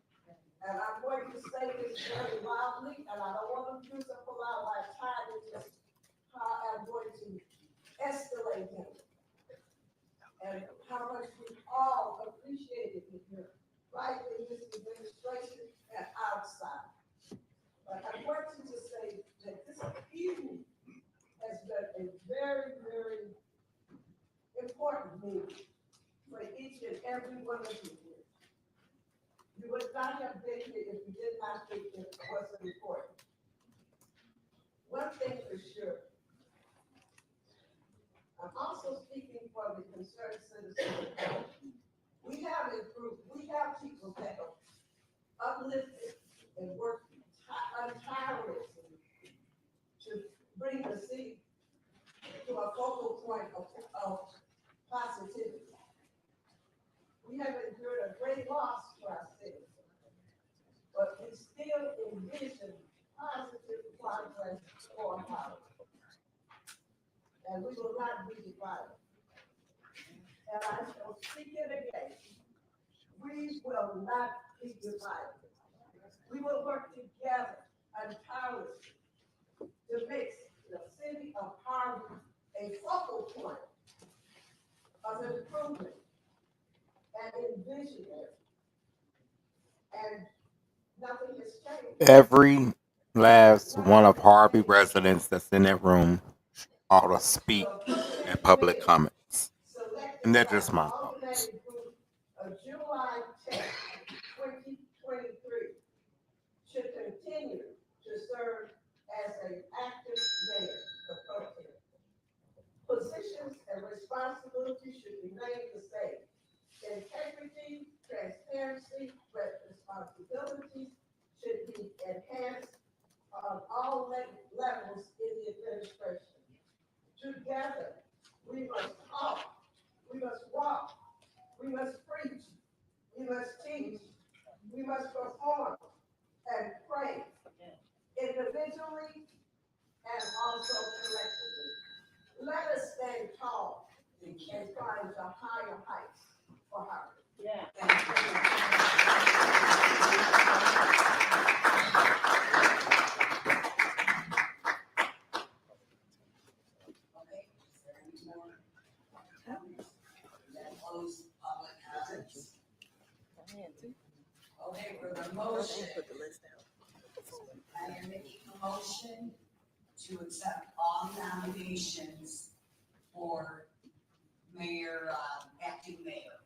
And I'm going to say this very loudly, and I don't want to use up a lot of my time in just how I'm going to escalate him. And how much we all appreciated him, right in this administration and outside. But I want to just say that this evening has been a very, very important meeting for each and every one of you here. You would not have been here if you did not think it wasn't important. One thing for sure, I'm also speaking for the concerned citizens. We have improved, we have people that are uplifted and work tirelessly to bring the city to a focal point of positivity. We have endured a great loss to our city, but we still envision positive progress for Harvey. And we will not be divided. And I shall speak it again. We will not be divided. We will work together and tirelessly to make the city of Harvey a focal point of improvement and envisioning. And nothing has changed. Every last one of Harvey residents that's in that room ought to speak in public comments. And that's just my thoughts. July 10th, 2023 should continue to serve as an active mayor, the pro tem. Positions and responsibilities should remain the same. Integrity, transparency, but responsibilities should be enhanced on all levels in the administration. Together, we must talk, we must walk, we must preach, we must teach, we must perform and pray, individually and also collectively. Let us stand tall and climb to higher heights for Harvard. Yeah. Close public comments. Okay, for the motion. I am making a motion to accept all nominations for mayor, acting mayor.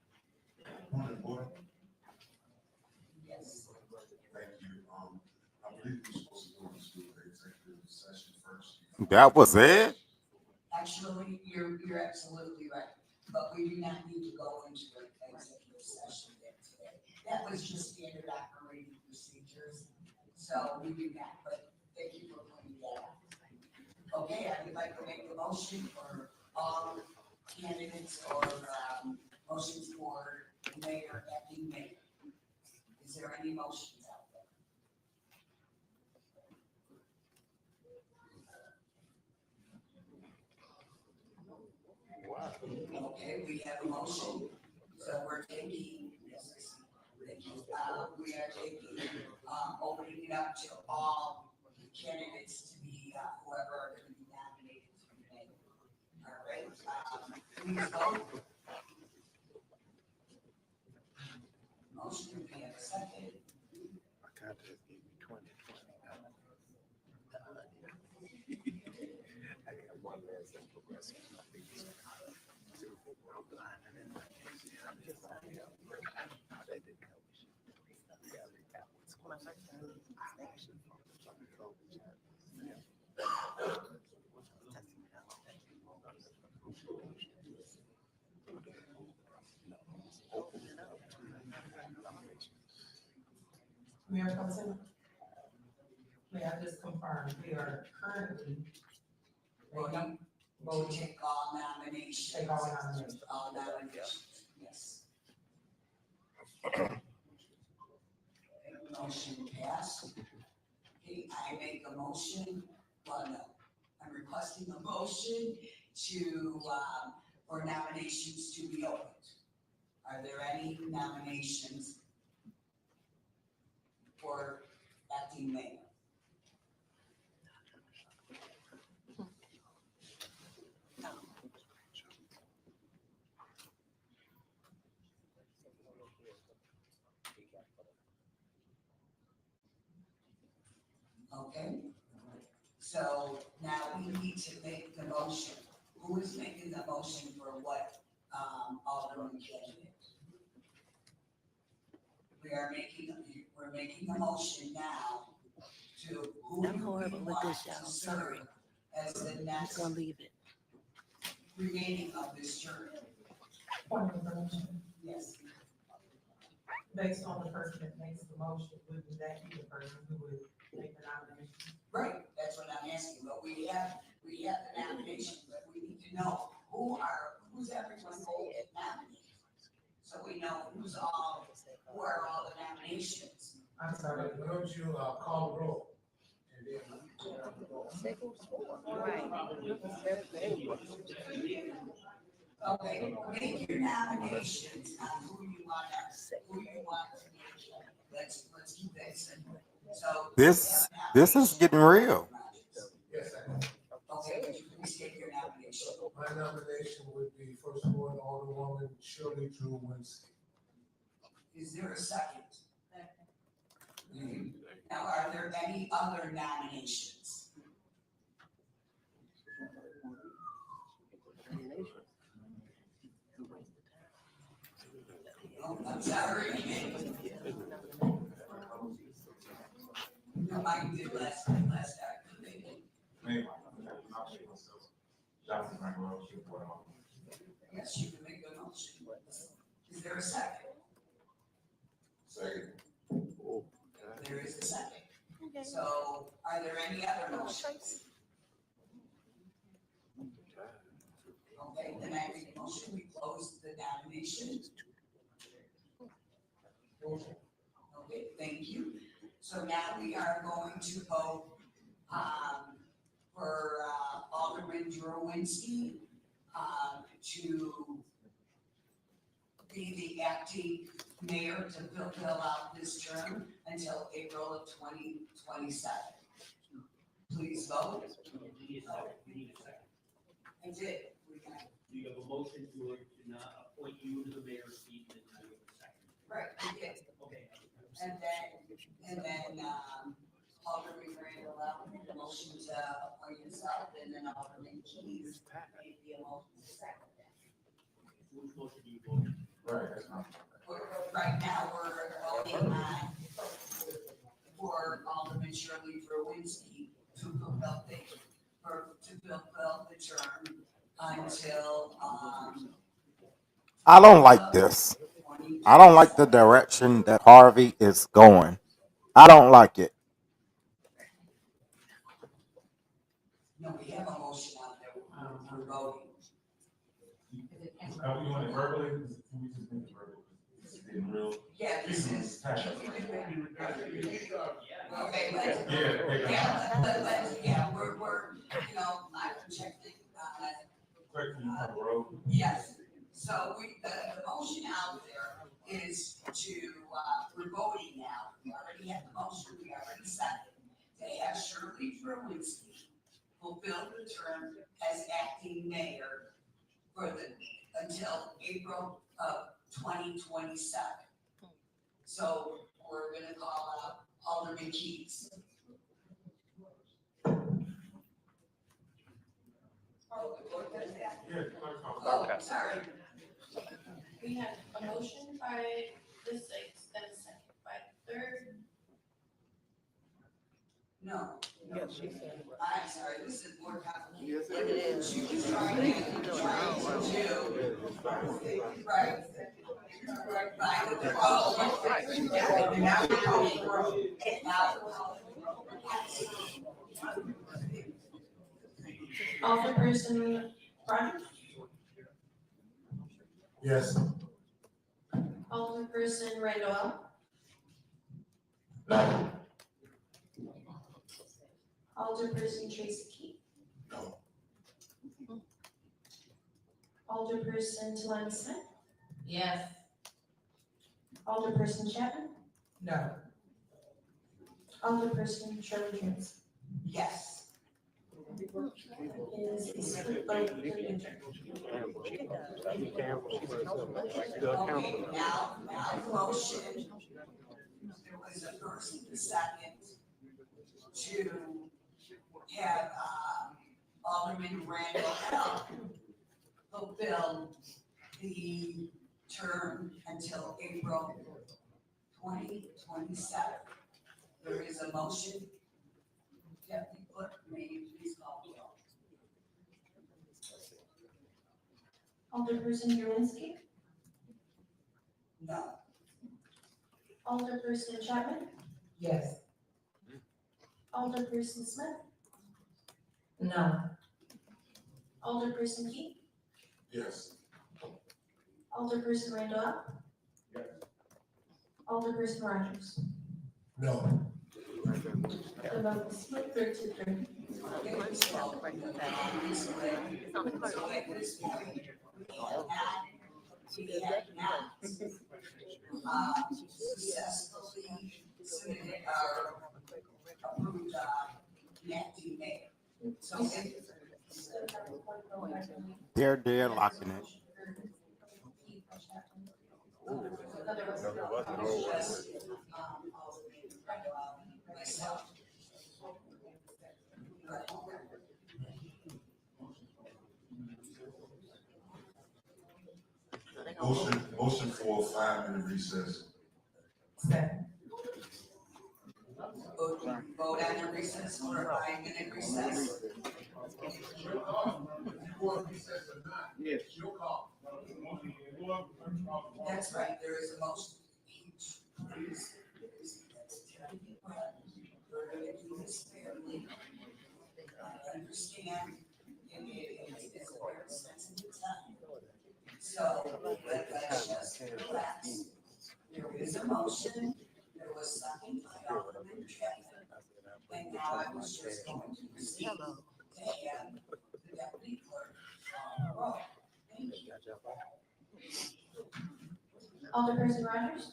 Point of order. Yes. Thank you. I believe we're supposed to go into the executive session first. That was it? Actually, you're absolutely right, but we do not need to go into an executive session there today. That was just standard operating procedures, so we do that, but thank you for pointing that out. Okay, I would like to make the motion for all candidates or motions for mayor, acting mayor. Is there any motions out there? Okay, we have a motion, so we're taking, we are taking, opening it up to all candidates to be, whoever are going to be nominated to be mayor. All right, please vote. Motion, we have a second. Mayor Council, may I just confirm, we are currently Voting to take all nominations. Take all nominations. All nominations, yes. Motion passed. Okay, I make a motion, well, no, I'm requesting a motion to, for nominations to be opened. Are there any nominations for acting mayor? Okay, so now we need to make the motion. Who is making the motion for what, Alderman candidate? We're making a motion now to who we want to serve as the next remaining of this term. point of information. Yes. Based on the person that makes the motion, wouldn't that be the person who would make the nomination? Right, that's what I'm asking, but we have the nomination, but we need to know who's everyone going to nominate. So we know who are all the nominations. I'm sorry. Why don't you call the roll? And then Okay, make your nominations on who you want to make. Let's do this. So This is getting real. yes, I know. okay, would you please take your nomination? My nomination would be first ward Alderman Shirley Drew Winsky. Is there a second? Now, are there any other nominations? Oh, I'm sorry. No, I did last time. Yes, you can make the motion. Is there a second? Second. There is a second. So are there any other motions? Okay, then I make a motion, we close the nomination. Okay, thank you. So now we are going to vote, for, Alderman Drowinski, to be the acting mayor to fill out this term until April of 2027. Please vote. I did. You have a motion to not appoint you to the mayor's seat, and then you have a second. Right, I did. Okay. And then, Alderman Randall, the motion to appoint himself, and then Alderman Keys made the motion to second that. Which motion do you vote? Right, that's not. Right now, we're voting on for Alderman Shirley Drowinski to fulfill the term until, I don't like this. I don't like the direction that Harvey is going. I don't like it. no, we have a motion out there, we're voting. Are we doing it verbally? Can we just do it verbally? This is getting real. Yeah, this is. Okay, I'm projecting, yes. So the motion out there is to, we're voting now. We already have the motion, we already seconded. They have Shirley Drowinski fulfill the term as acting mayor until April of 2027. So we're gonna call out Alderman Keys. Oh, sorry. We have a motion by the sixth and a second by the third. No. Yes, she said. I'm sorry, this is more complicated. Yes, it is. She was trying to do, right. Now we're calling for, Alderperson Rogers, Yes. Alderperson Randall, No. Alderperson Tracy Key. No. Alderperson Talani Smith. Yes. Alderperson Chapman. No. Alderperson Shirley Jones. yes. Is a split vote for the interim. Okay, now the motion, there was a first and a second to have, Alderman Randall fulfill the term until April 2027. There is a motion. Deputy Clerk, may you please call the roll? Alderperson Drowinski. No. Alderperson Chapman. Yes. Alderperson Smith. No. Alderperson Key. Yes. Alderperson Randall. Yes. Alderperson Rogers. No. The vote is split 3-3. Okay, so at this point, we have not successfully submitted our approved acting mayor. So They're locking it. Myself. Motion for a 5-minute recess. Vote on the recess for a 5-minute recess. Yes. Your call. That's right, there is a motion. We're gonna do this fairly. I understand it's a very sensitive time. So let's just relax. There is a motion, there was something by Alderman Chapman. And now I was just going to proceed to have the deputy clerk call the roll. Thank you. Alderperson Rogers?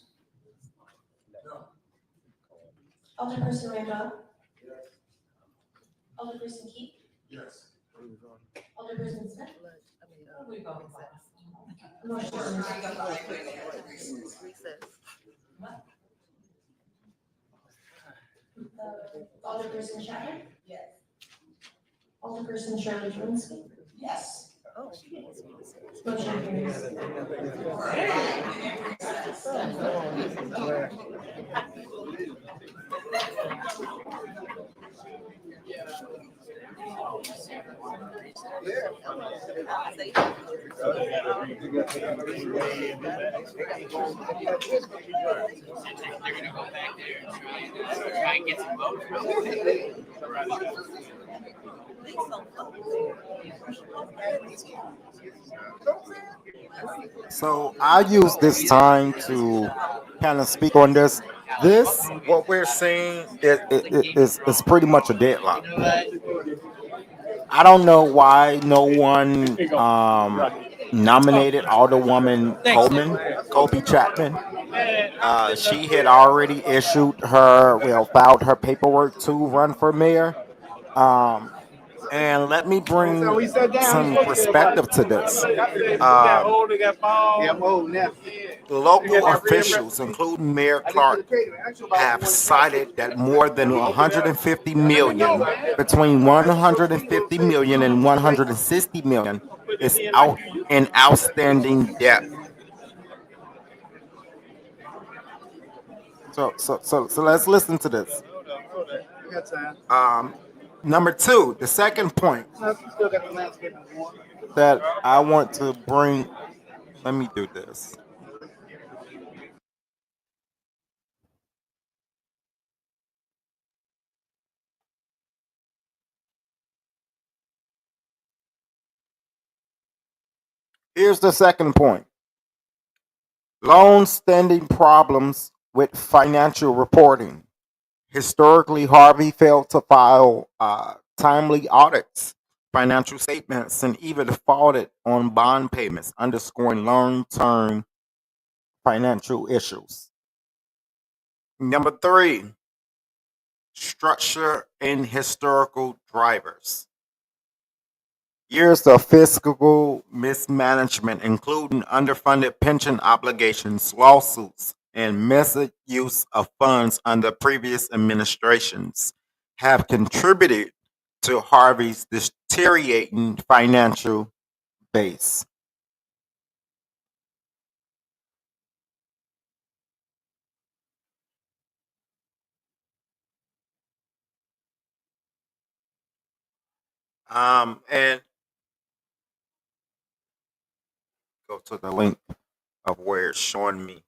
No. Alderperson Rambo? Alderperson Keith? Yes. Alderperson Smith? We voted last. Motion We're carries. going to go back to recess. Alderperson Chapman? Yes. Alderperson Shirley Drinsky? Yes. Motion carries. They're gonna go back there and try and get some votes. So I use this time to kind of speak on this. This, what we're seeing, is pretty much a deadlock. I don't know why no one nominated Alderwoman Kobe Chapman. She had already filed her paperwork to run for mayor. And let me bring some perspective to this. Local officials, including Mayor Clark, have cited that more than 150 million, between 150 million and 160 million, is out in outstanding debt. So let's listen to this. Number two, the second point that I want to bring. Let me do this. Here's the second point. Long-standing problems with financial reporting. Historically, Harvey failed to file timely audits, financial statements, and even defaulted on bond payments, underscoring long-term financial issues. Number three, structure and historical drivers. Years of fiscal mismanagement, including underfunded pension obligations, lawsuits, and misuse of funds under previous administrations, have contributed to Harvey's deteriorating financial base. And go to the link of where it's showing me.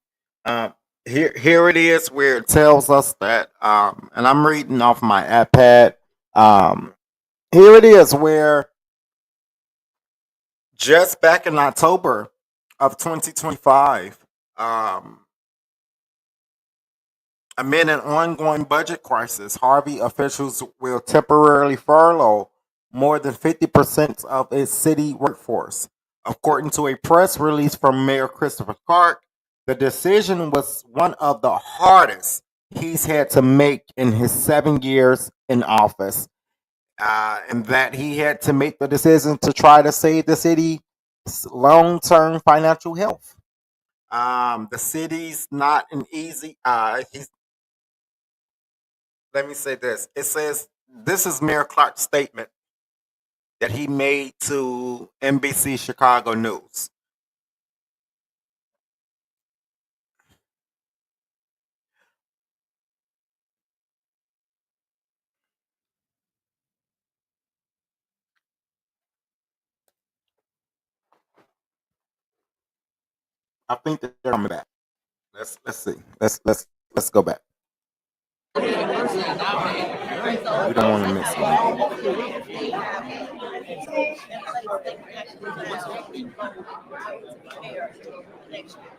Here it is where it tells us that, and I'm reading off my iPad. Here it is where just back in October of 2025, amid an ongoing budget crisis, Harvey officials will temporarily furlough more than 50% of its city workforce. According to a press release from Mayor Christopher Clark, the decision was one of the hardest he's had to make in his 7 years in office, and that he had to make the decision to try to save the city's long-term financial health. The city's not an easy. Let me say this. It says this is Mayor Clark's statement that he made to NBC Chicago News. I think that they're coming back. Let's see. Let's go back. We don't want to miss Next year.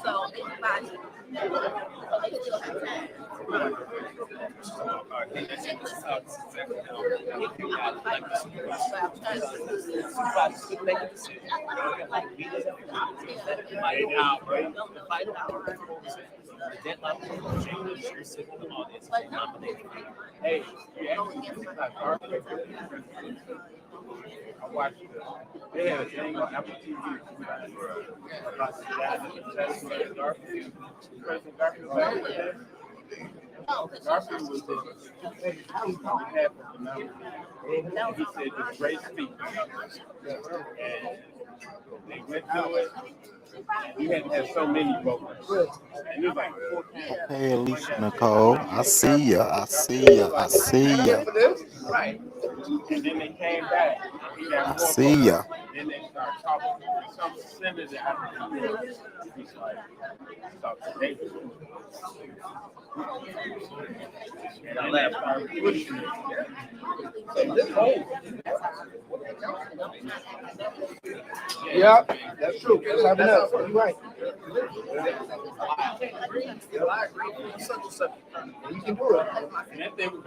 So anybody, so they still have time. Hey, I watched they had a thing on Apple TV about the guy that was testing Garfield. President Garfield was back there. Garfield was there. How was talking half of the number? And he said it's race people. And they went through it. You had to have so many voters. And it was like 14. Hey, Alicia Nicole. I see ya. I see ya. I see ya. Right. And then they came back. He got I more see votes. ya. Then they started talking. Some senator out of he's like, talk to David. And I left. Started pushing it. So this whole. Yeah, that's true. That's enough. You're right. You can do it. And if they were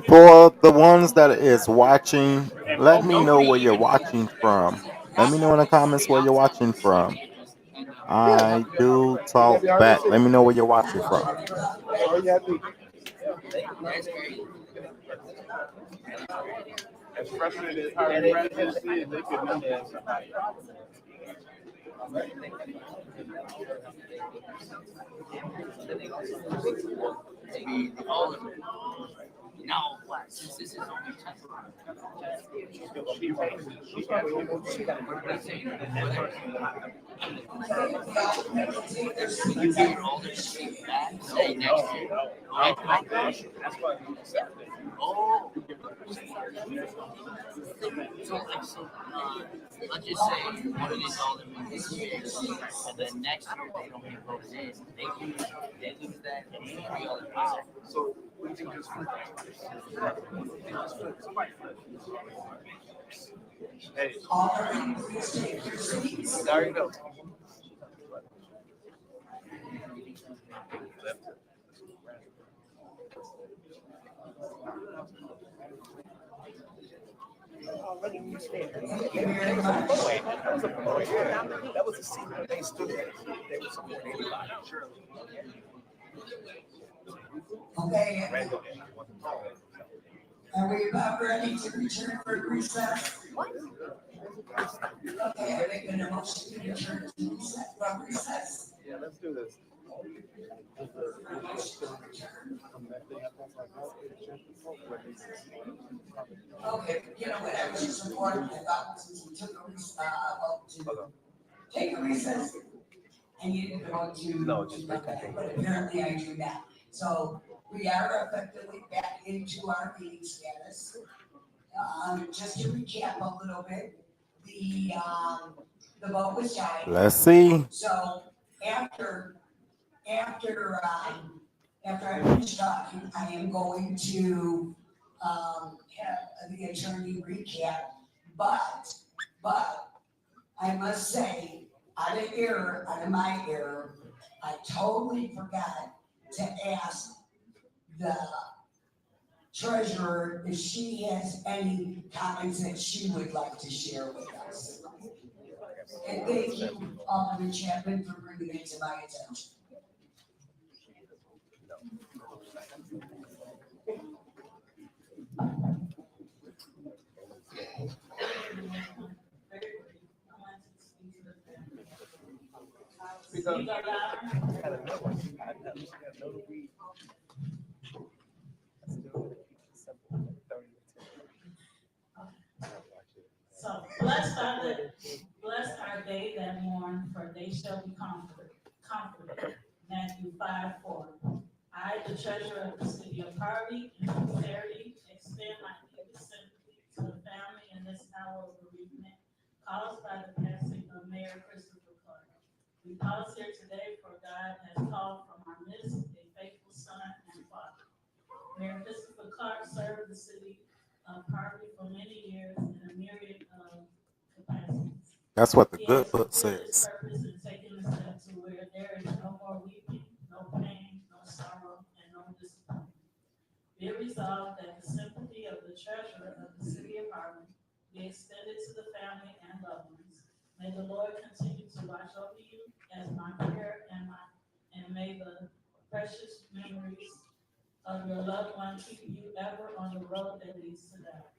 For the ones that is watching, let me know where you're watching from. Let me know in the comments where you're watching from. I do talk back. Let me know where you're watching from. As frustrated as Harvey presidency is, they could never somebody. No, what? Since this is only temporary. You get all this shit back, say next year. That's why he accepted. Oh. Let's just say one of these aldermen this year, and then next year they don't get voted in. They lose that, and every other power. So we can just hey, there you go. That was a secret. They stood there. They were supporting anybody. Okay. Are we about ready to return for recess? Okay, are they gonna motion to return to recess, from recess? Yeah, let's do this. Okay, you know what, I was just informed, I thought since we took a vote to take a recess, and you didn't go to. No, just but apparently I do that. So we are effectively back into our meeting status. Just to recap a little bit, the vote was tied. Let's see. So after I finish talking, I am going to, have the attorney recap, but I must say, out of my error, I totally forgot to ask the treasurer if she has any comments that she would like to share with us. And thank you, Alderman Chapman, for bringing it to my attention. Speak up louder. So blessed are they that mourn, for they shall be comforted. Matthew 5:4. I, the treasurer of the city of Harvey, in sincerity, extend my deepest sympathy to the family in this hour of bereavement caused by the passing of Mayor Christopher Clark. We pause here today for God has called from our midst a faithful son and father. Mayor Christopher Clark served the city of Harvey for many years in a myriad of capacities. That's what the He good has book fulfilled his says. purpose in taking the step to where there is no more weeping, no pain, no sorrow, and no disappointment. Be it resolved that the sympathy of the treasurer of the city of Harvey be extended to the family and loved ones. May the Lord continue to watch over you as my prayer and may the precious memories of your loved one keep you ever on the road that leads to that.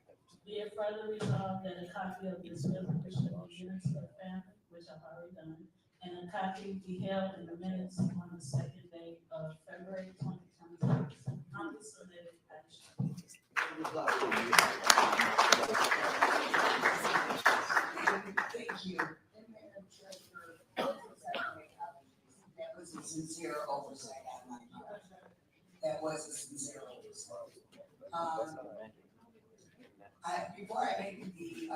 Be it further resolved that a copy of this resolution be given to the family, which I've already done, and a copy be held in the minutes on the second day of February 2026. Humbly submitted, action. Thank you. And Madam Treasurer, that was a sincere oversight on my part. That was a sincere oversight. Before I make the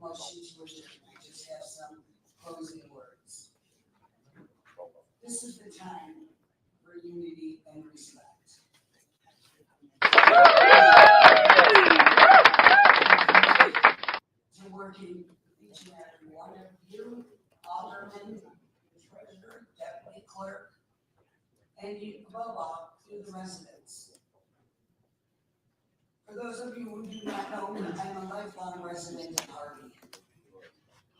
motion to adjourn, I just have some closing words. This is the time for unity and respect. To working each and every one of you, aldermen, treasurer, deputy clerk, and you, above all, to the residents. For those of you who do not know me, I'm a lifelong resident of Harvey.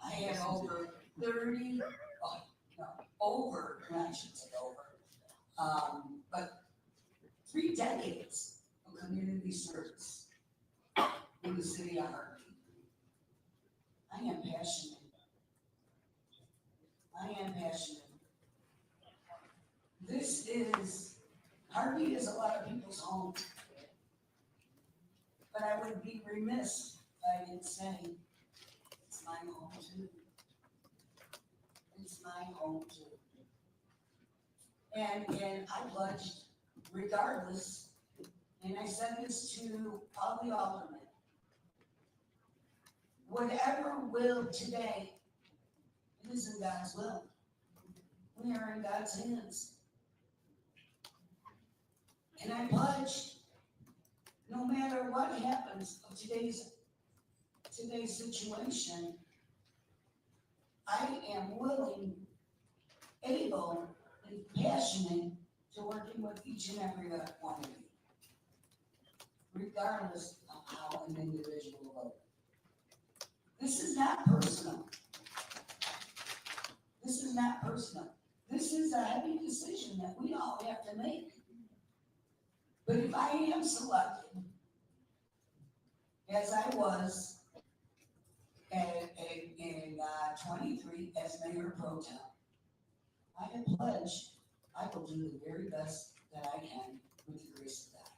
I had over 30, I should say over, but 3 decades of community service in the city of Harvey. I am passionate. Harvey is a lot of people's home. But I would be remiss if I didn't say it's my home too. It's my home too. And I pledged, regardless, and I said this to all the aldermen, whatever will today, it is in God's will. We are in God's hands. And I pledged, no matter what happens of today's situation, I am willing, able, and passionate to working with each and every one of you, regardless of how an individual votes. This is not personal. This is not personal. This is a heavy decision that we all have to make. But if I am selected, as I was in 23 as Mayor Pro Tem, I have pledged I will do the very best that I can with the grace of God.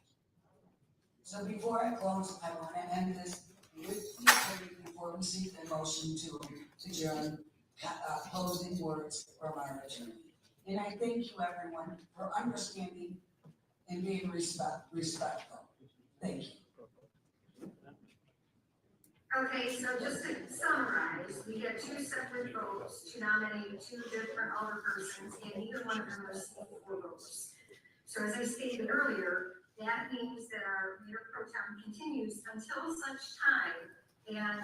So before I close, I want to end this with the attorney before we seek the motion to adjourn, closing words from our attorney. And I thank you, everyone, for understanding and being respectful. Thank you. Okay, so just to summarize, we had 2 separate votes to nominate 2 different alderpersons, and neither one of them received 4 votes. So as I stated earlier, that means that our Mayor Pro Tem continues until such time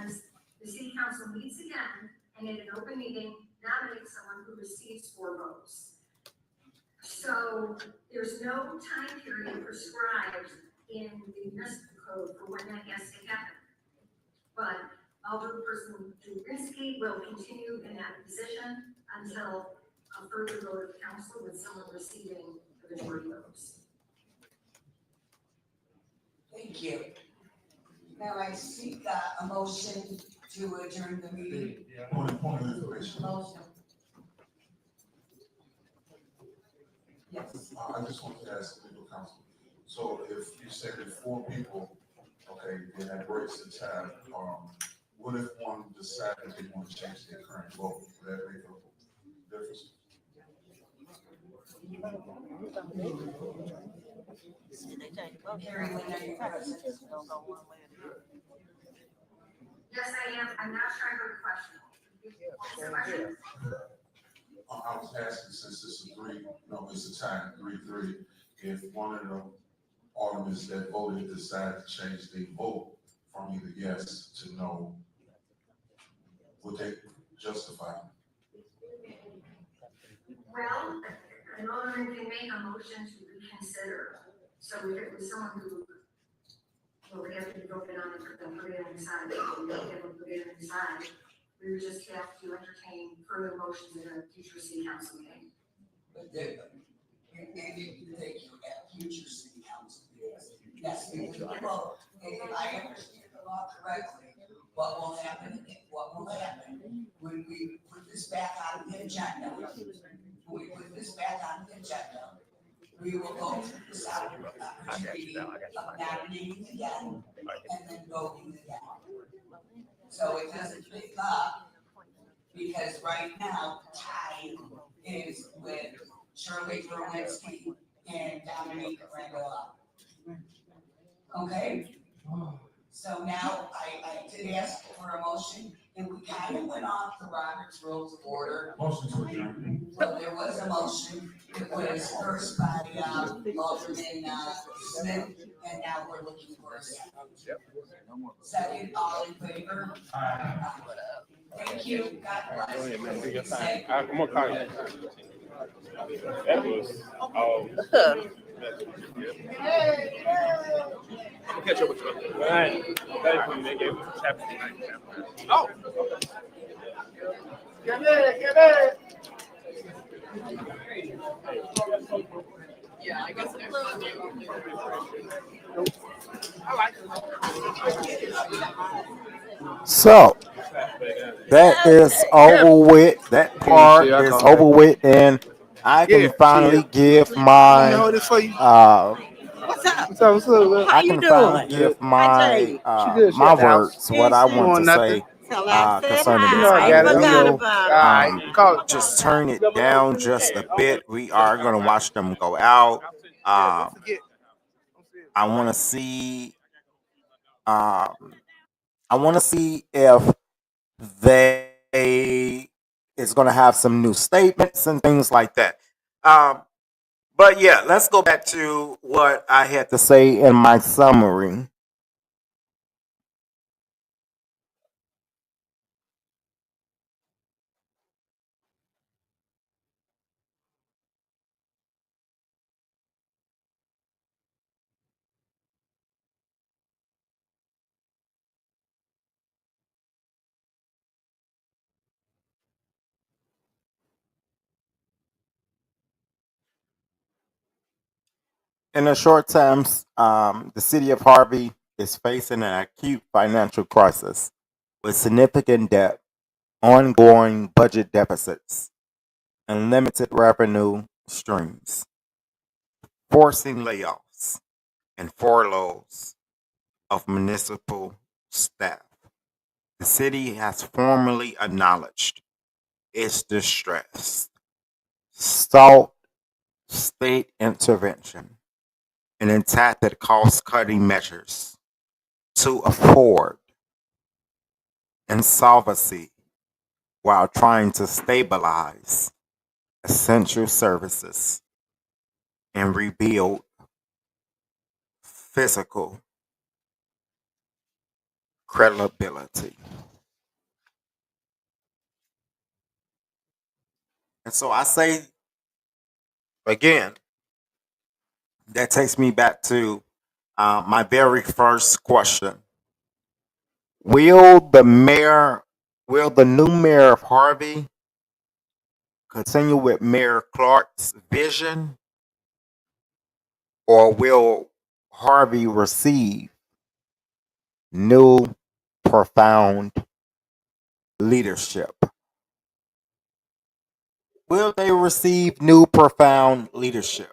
as the City Council meets again and in an open meeting nominates someone who receives 4 votes. So there's no time period prescribed in the municipal code for when that has to happen. But Alderperson Dubinsky will continue in that position until a further vote of council with someone receiving the majority votes. Thank you. Now I seek a motion to adjourn the meeting. Point of information. Motion. Yes. I just want to ask the legal counsel. So if you said that 4 people, okay, they had breaks in time, what if one decided they want to change their current vote? Would that make a difference? Harry, when are you present? Yes, I am. I'm not sure I heard the question. What's the question? I was asking, since it's a three, no, it's a tie, 3-3, if one of the aldermen that voted decided to change their vote from either yes to no, would they justify? Well, an alderman can make a motion to reconsider. So if it was someone who, well, we have to vote it on and put it on the side, we don't have to put it on the side. We would just have to entertain further motions in a future city council meeting. But then, maybe you think you have future city council meetings. Yes, we will vote. And if I understand the law correctly, what will happen when we put this back on the agenda? When we put this back on the agenda, we will go through this opportunity of nominating again and then voting again. So it doesn't pick up, because right now, tie is with Shirley Berlinski and Dominique Randall. Okay? So now I did ask for a motion, and we kind of went off the Robert's Rules of Order. Motion to adjourn. So there was a motion. It was first by Alderman Smith, and now we're looking for a second. Second, all in favor? Aye. Thank you. God bless. Go ahead, man. Do your thing. I'm gonna call you. That was I'm gonna catch up with you. All right. Thank you, man. Gave us a chapter tonight. Oh. Come in. Yeah, I guess I like it. So that is over with. That part is over with, and I can finally give my I can finally give my my words, what I want to say concerning this. I will just turn it down just a bit. We are going to watch them go out. I want to see. I want to see if they is going to have some new statements and things like that. But yeah, let's go back to what I had to say in my summary. In the short terms, the city of Harvey is facing an acute financial crisis with significant debt, ongoing budget deficits, and limited revenue streams, forcing layoffs and furloughs of municipal staff. The city has formally acknowledged its distress, sought state intervention, and enacted cost-cutting measures to afford insolvency while trying to stabilize essential services and rebuild physical credibility. And so I say again, that takes me back to my very first question. Will the mayor, will the new mayor of Harvey continue with Mayor Clark's vision, or will Harvey receive new, profound leadership? will they receive new profound leadership?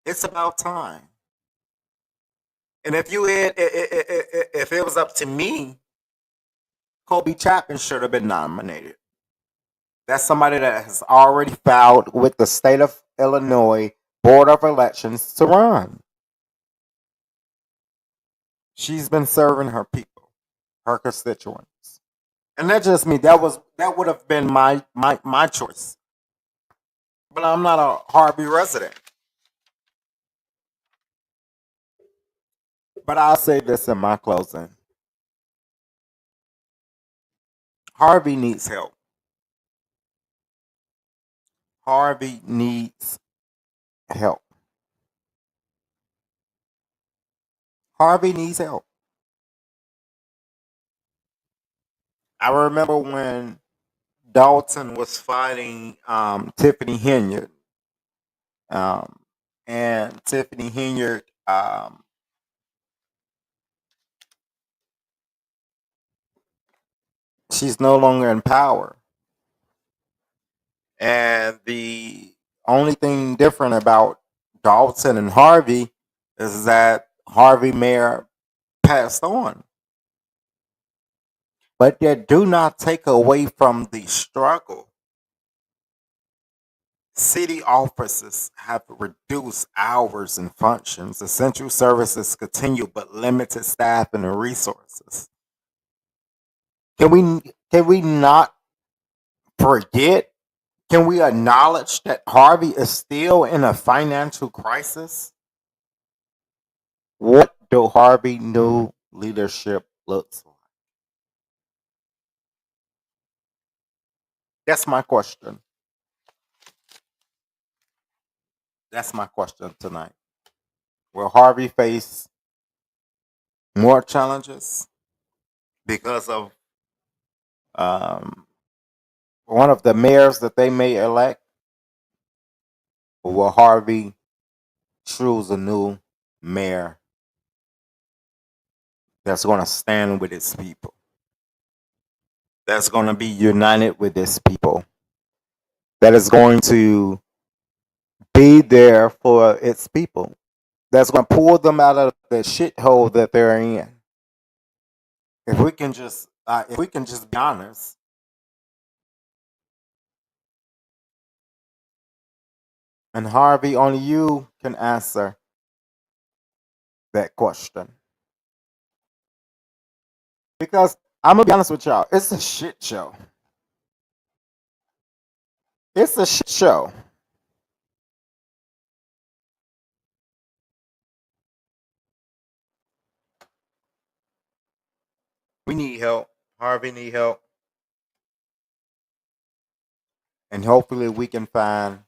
It's about time. And if it was up to me, Kobe Chapman should have been nominated. That's somebody that has already filed with the state of Illinois Board of Elections to run. She's been serving her people, her constituents. And that's just me. That would have been my choice. But I'm not a Harvey resident. But I'll say this in my closing. Harvey needs help. Harvey needs help. Harvey needs help. I remember when Dalton was fighting Tiffany Henyard. And Tiffany Henyard she's no longer in power. And the only thing different about Dalton and Harvey is that Harvey Mayer passed on. But that do not take away from the struggle. City offices have reduced hours and functions. Essential services continue, but limited staff and resources. Can we not forget? Can we acknowledge that Harvey is still in a financial crisis? What do Harvey new leadership looks like? That's my question. That's my question tonight. Will Harvey face more challenges because of one of the mayors that they may elect? Or will Harvey choose a new mayor that's going to stand with its people? That's going to be united with its people? That is going to be there for its people? That's going to pull them out of the shithole that they're in? If we can just be honest, and Harvey, only you can answer that question. Because I'm gonna be honest with y'all, it's a shit show. It's a shit show. We need help. Harvey need help. And hopefully we can find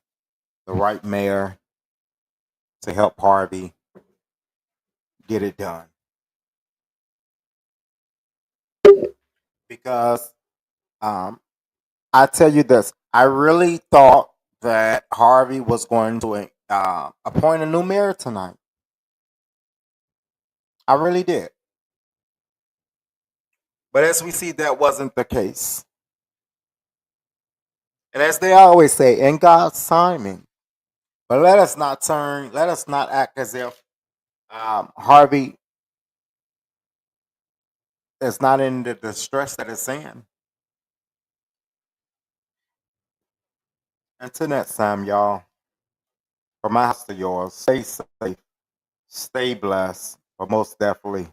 the right mayor to help Harvey get it done. Because I tell you this, I really thought that Harvey was going to appoint a new mayor tonight. I really did. But as we see, that wasn't the case. And as they always say, in God's timing. But let us not act as if Harvey is not in the distress that it's in. Until next time, y'all, from my house to yours, stay safe, stay blessed, but most definitely,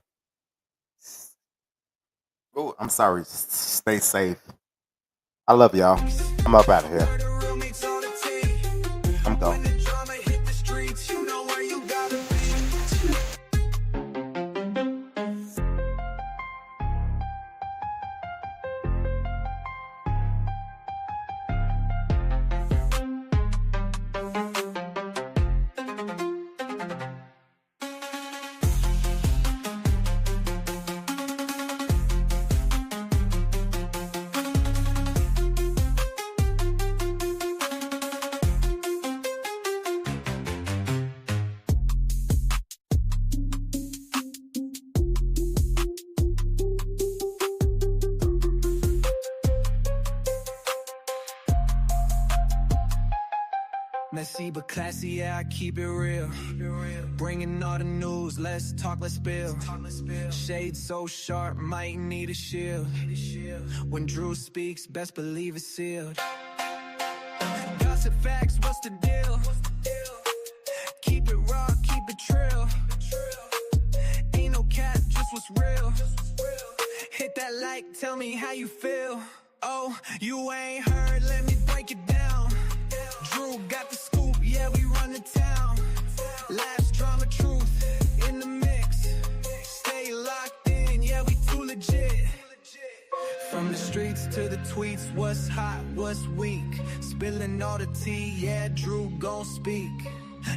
stay safe. I love y'all. I'm up out of here. I'm going. Messy but classy, yeah, I keep it real. Bringing all the news, let's talk, let's spill. Shade so sharp, might need a shield. When Drew speaks, best believe it's sealed. Gossip facts, what's the deal? Keep it raw, keep it trill. Ain't no cap, just what's real. Hit that like, tell me how you feel. Oh, you ain't heard, let me break it down. Drew got the scoop, yeah, we run the town. Laughs, drama, truth in the mix. Stay locked in, yeah, we too legit. From the streets to the tweets, what's hot, what's weak. Spilling all the tea, yeah, Drew gon' speak.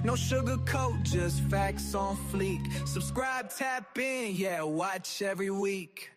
No sugarcoat, just facts on fleek. Subscribe, tap in, yeah, watch every week.